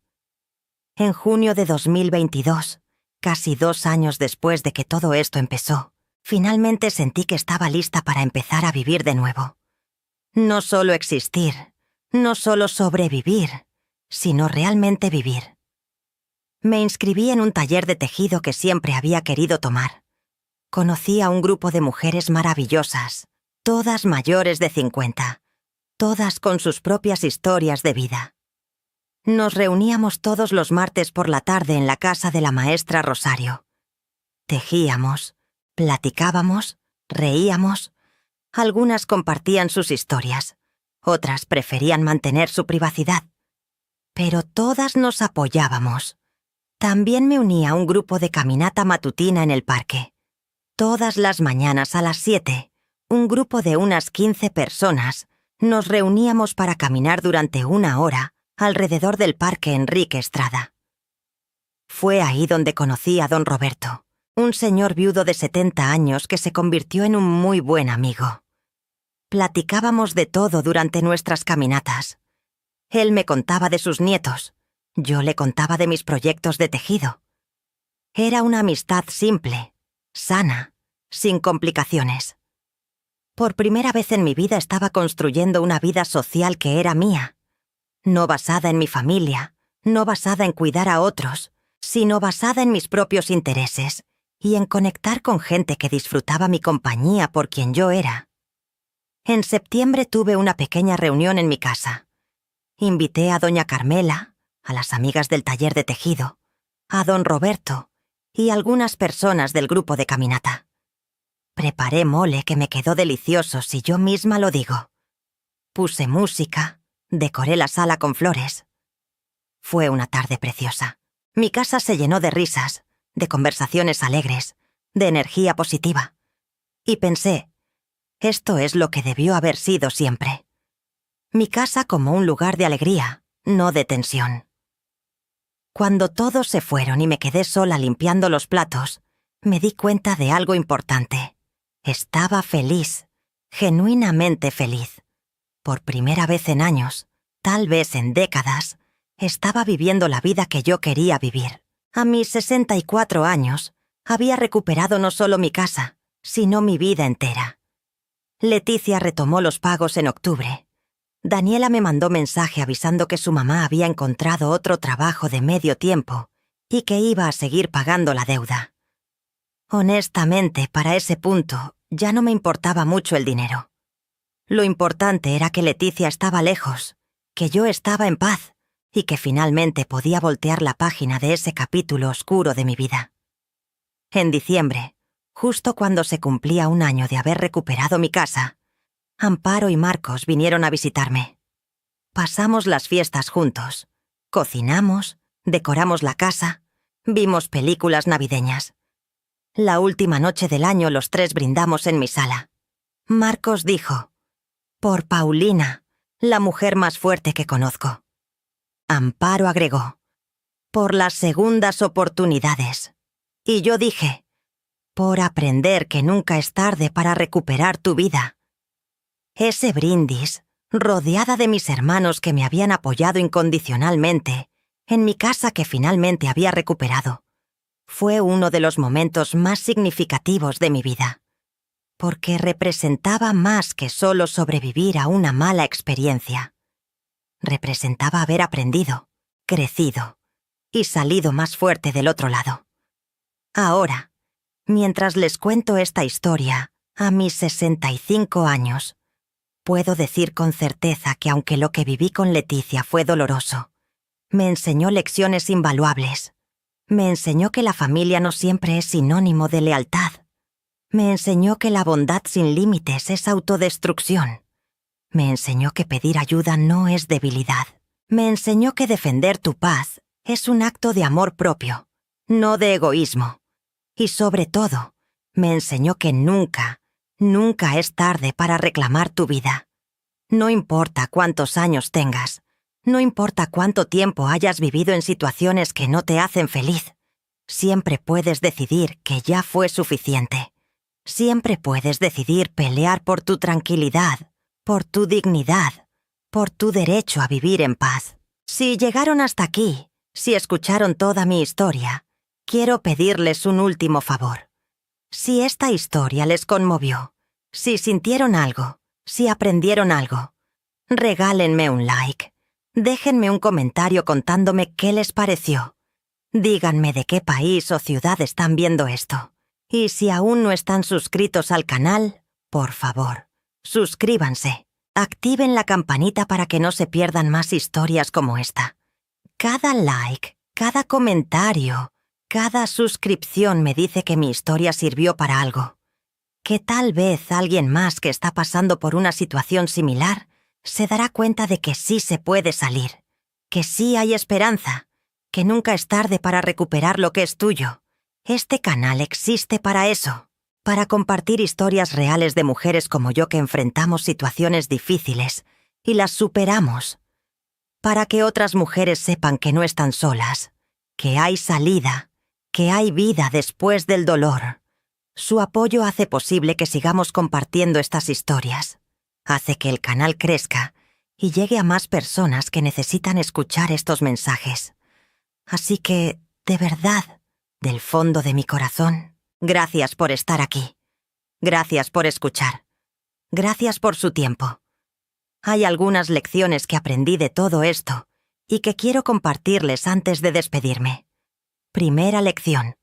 En junio de 2022, casi 2 años después de que todo esto empezó, finalmente sentí que estaba lista para empezar a vivir de nuevo. No solo existir, no solo sobrevivir, sino realmente vivir. Me inscribí en un taller de tejido que siempre había querido tomar. Conocí a un grupo de mujeres maravillosas, todas mayores de 50, todas con sus propias historias de vida. Nos reuníamos todos los martes por la tarde en la casa de la maestra Rosario. Tejíamos, platicábamos, reíamos. Algunas compartían sus historias, Otras preferían mantener su privacidad. Pero todas nos apoyábamos. También me uní a un grupo de caminata matutina en el parque. Todas las mañanas a las 7, un grupo de unas 15 personas nos reuníamos para caminar durante 1 hora alrededor del parque Enrique Estrada. Fue ahí donde conocí a don Roberto, un señor viudo de 70 años que se convirtió en un muy buen amigo. Platicábamos de todo durante nuestras caminatas. Él me contaba de sus nietos, yo le contaba de mis proyectos de tejido. Era una amistad simple, sana, sin complicaciones. Por primera vez en mi vida estaba construyendo una vida social que era mía, no basada en mi familia, no basada en cuidar a otros, sino basada en mis propios intereses y en conectar con gente que disfrutaba mi compañía por quien yo era. En septiembre tuve una pequeña reunión en mi casa. Invité a doña Carmela, a las amigas del taller de tejido, a don Roberto y algunas personas del grupo de caminata. Preparé mole que me quedó delicioso si yo misma lo digo. Puse música, decoré la sala con flores. Fue una tarde preciosa. Mi casa se llenó de risas, de conversaciones alegres, de energía positiva. Y pensé, esto es lo que debió haber sido siempre. Mi casa como un lugar de alegría, no de tensión. Cuando todos se fueron y me quedé sola limpiando los platos, me di cuenta de algo importante. Estaba feliz, genuinamente feliz. Por primera vez en años, tal vez en décadas, estaba viviendo la vida que yo quería vivir. A mis 64 años, había recuperado no solo mi casa, sino mi vida entera. Leticia retomó los pagos en octubre. Daniela me mandó mensaje avisando que su mamá había encontrado otro trabajo de medio tiempo y que iba a seguir pagando la deuda. Honestamente, para ese punto, ya no me importaba mucho el dinero. Lo importante era que Leticia estaba lejos, que yo estaba en paz y que finalmente podía voltear la página de ese capítulo oscuro de mi vida. En diciembre, justo cuando se cumplía 1 año de haber recuperado mi casa, Amparo y Marcos vinieron a visitarme. Pasamos las fiestas juntos, cocinamos, decoramos la casa, vimos películas navideñas. La última noche del año los 3 brindamos en mi sala. Marcos dijo, «Por Paulina, la mujer más fuerte que conozco». Amparo agregó, «Por las segundas oportunidades». Y yo dije, «Por aprender que nunca es tarde para recuperar tu vida». Ese brindis, rodeada de mis hermanos que me habían apoyado incondicionalmente, en mi casa que finalmente había recuperado, fue uno de los momentos más significativos de mi vida, porque representaba más que solo sobrevivir a una mala experiencia. Representaba haber aprendido, crecido y salido más fuerte del otro lado. Ahora, mientras les cuento esta historia, a mis 65 años, puedo decir con certeza que aunque lo que viví con Leticia fue doloroso, me enseñó lecciones invaluables. Me enseñó que la familia no siempre es sinónimo de lealtad. Me enseñó que la bondad sin límites es autodestrucción. Me enseñó que pedir ayuda no es debilidad. Me enseñó que defender tu paz es un acto de amor propio, no de egoísmo. Y sobre todo, me enseñó que nunca es tarde para reclamar tu vida. No importa cuántos años tengas, no importa cuánto tiempo hayas vivido en situaciones que no te hacen feliz, siempre puedes decidir que ya fue suficiente. Siempre puedes decidir pelear por tu tranquilidad, por tu dignidad, por tu derecho a vivir en paz. Si llegaron hasta aquí, si escucharon toda mi historia, quiero pedirles un último favor. Si esta historia les conmovió, si sintieron algo, si aprendieron algo, regálenme un like. Déjenme un comentario contándome qué les pareció. Díganme de qué país o ciudad están viendo esto. Y si aún no están suscritos al canal, por favor, suscríbanse. Activen la campanita para que no se pierdan más historias como esta. Cada like, cada comentario, cada suscripción me dice que mi historia sirvió para algo. Que tal vez alguien más que está pasando por una situación similar se dará cuenta de que sí se puede salir, que sí hay esperanza, que nunca es tarde para recuperar lo que es tuyo. Este canal existe para eso, para compartir historias reales de mujeres como yo que enfrentamos situaciones difíciles y las superamos, para que otras mujeres sepan que no están solas, que hay salida, que hay vida después del dolor. Su apoyo hace posible que sigamos compartiendo estas historias, hace que el canal crezca y llegue a más personas que necesitan escuchar estos mensajes. Así que, de verdad, del fondo de mi corazón, gracias por estar aquí. Gracias por escuchar. Gracias por su tiempo. Hay algunas lecciones que aprendí de todo esto y que quiero compartirles antes de despedirme. Primera lección.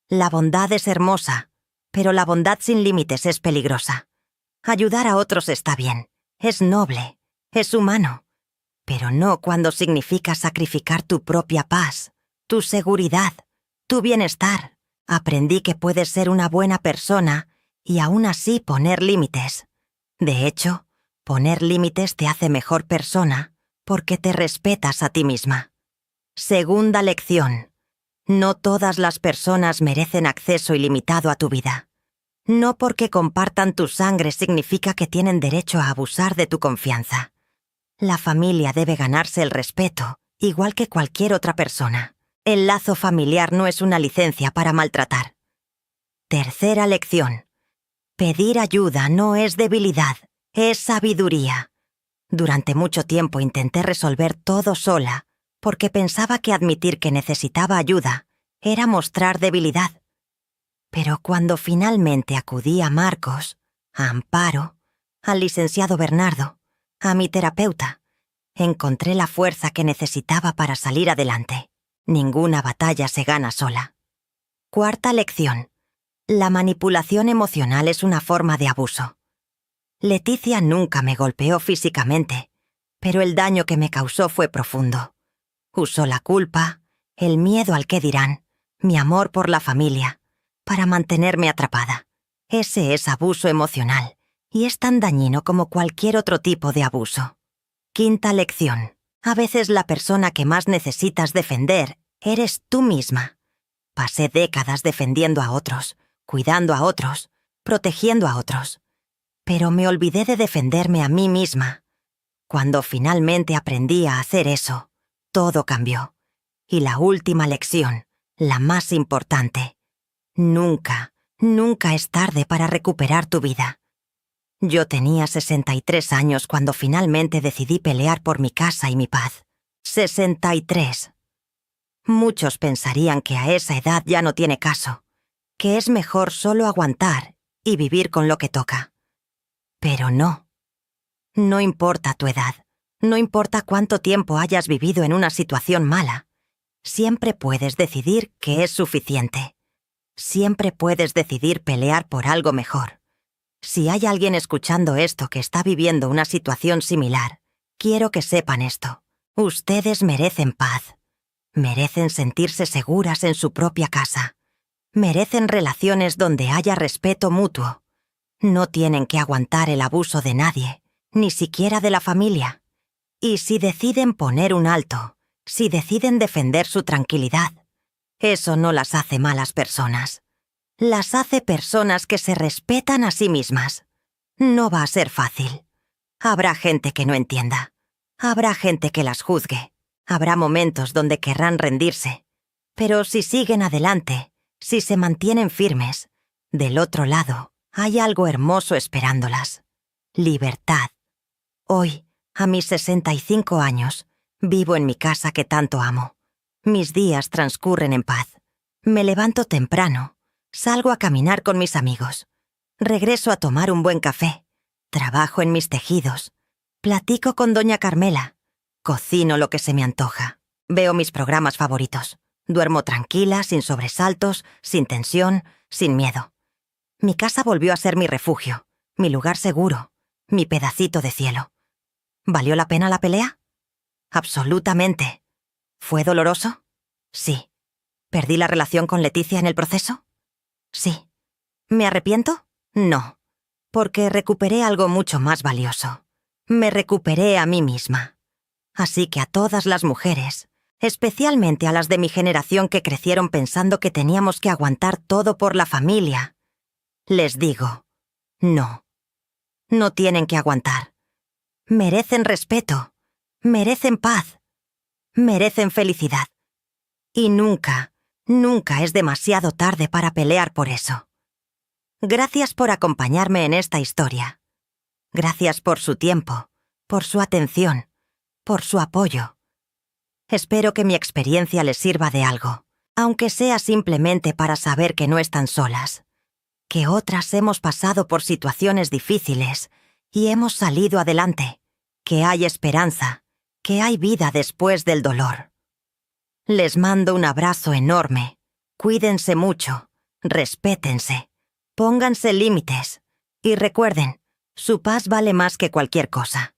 La bondad es hermosa, pero la bondad sin límites es peligrosa. Ayudar a otros está bien, es noble, es humano, pero no cuando significa sacrificar tu propia paz, tu seguridad, tu bienestar. Aprendí que puedes ser una buena persona y aún así poner límites. De hecho, poner límites te hace mejor persona porque te respetas a ti misma. Segunda lección. No todas las personas merecen acceso ilimitado a tu vida. No porque compartan tu sangre significa que tienen derecho a abusar de tu confianza. La familia debe ganarse el respeto, igual que cualquier otra persona. El lazo familiar no es una licencia para maltratar. Tercera lección. Pedir ayuda no es debilidad, es sabiduría. Durante mucho tiempo intenté resolver todo sola, porque pensaba que admitir que necesitaba ayuda era mostrar debilidad. Pero cuando finalmente acudí a Marcos, a Amparo, al licenciado Bernardo, a mi terapeuta, encontré la fuerza que necesitaba para salir adelante. Ninguna batalla se gana sola. Cuarta lección. La manipulación emocional es una forma de abuso. Leticia nunca me golpeó físicamente, pero el daño que me causó fue profundo. Usó la culpa, el miedo al qué dirán, mi amor por la familia, para mantenerme atrapada. Ese es abuso emocional, y es tan dañino como cualquier otro tipo de abuso. Quinta lección. A veces la persona que más necesitas defender eres tú misma. Pasé décadas defendiendo a otros, cuidando a otros, protegiendo a otros. Pero me olvidé de defenderme a mí misma. Cuando finalmente aprendí a hacer eso, todo cambió. Y la última lección, la más importante. Nunca, nunca es tarde para recuperar tu vida. Yo tenía 63 años cuando finalmente decidí pelear por mi casa y mi paz. 63. Muchos pensarían que a esa edad ya no tiene caso, que es mejor solo aguantar y vivir con lo que toca. Pero no. No importa tu edad, no importa cuánto tiempo hayas vivido en una situación mala, siempre puedes decidir que es suficiente. Siempre puedes decidir pelear por algo mejor. Si hay alguien escuchando esto que está viviendo una situación similar, quiero que sepan esto. Ustedes merecen paz. Merecen sentirse seguras en su propia casa. Merecen relaciones donde haya respeto mutuo. No tienen que aguantar el abuso de nadie, ni siquiera de la familia. Y si deciden poner un alto, si deciden defender su tranquilidad, eso no las hace malas personas. Las hace personas que se respetan a sí mismas. No va a ser fácil. Habrá gente que no entienda. Habrá gente que las juzgue. Habrá momentos donde querrán rendirse. Pero si siguen adelante, si se mantienen firmes, del otro lado hay algo hermoso esperándolas. Libertad. Hoy, a mis 65 años, vivo en mi casa que tanto amo. Mis días transcurren en paz. Me levanto temprano. Salgo a caminar con mis amigos. Regreso a tomar un buen café. Trabajo en mis tejidos. Platico con doña Carmela. Cocino lo que se me antoja. Veo mis programas favoritos. Duermo tranquila, sin sobresaltos, sin tensión, sin miedo. Mi casa volvió a ser mi refugio, mi lugar seguro, mi pedacito de cielo. ¿Valió la pena la pelea? Absolutamente. ¿Fue doloroso? Sí. ¿Perdí la relación con Leticia en el proceso? Sí. ¿Me arrepiento? No, porque recuperé algo mucho más valioso. Me recuperé a mí misma. Así que a todas las mujeres, especialmente a las de mi generación que crecieron pensando que teníamos que aguantar todo por la familia, les digo, no. No tienen que aguantar. Merecen respeto, merecen paz, merecen felicidad. Y nunca, nunca es demasiado tarde para pelear por eso. Gracias por acompañarme en esta historia. Gracias por su tiempo, por su atención, por su apoyo. Espero que mi experiencia les sirva de algo, aunque sea simplemente para saber que no están solas, que otras hemos pasado por situaciones difíciles y hemos salido adelante, que hay esperanza, que hay vida después del dolor. Les mando un abrazo enorme. Cuídense mucho, respétense, pónganse límites y recuerden, su paz vale más que cualquier cosa.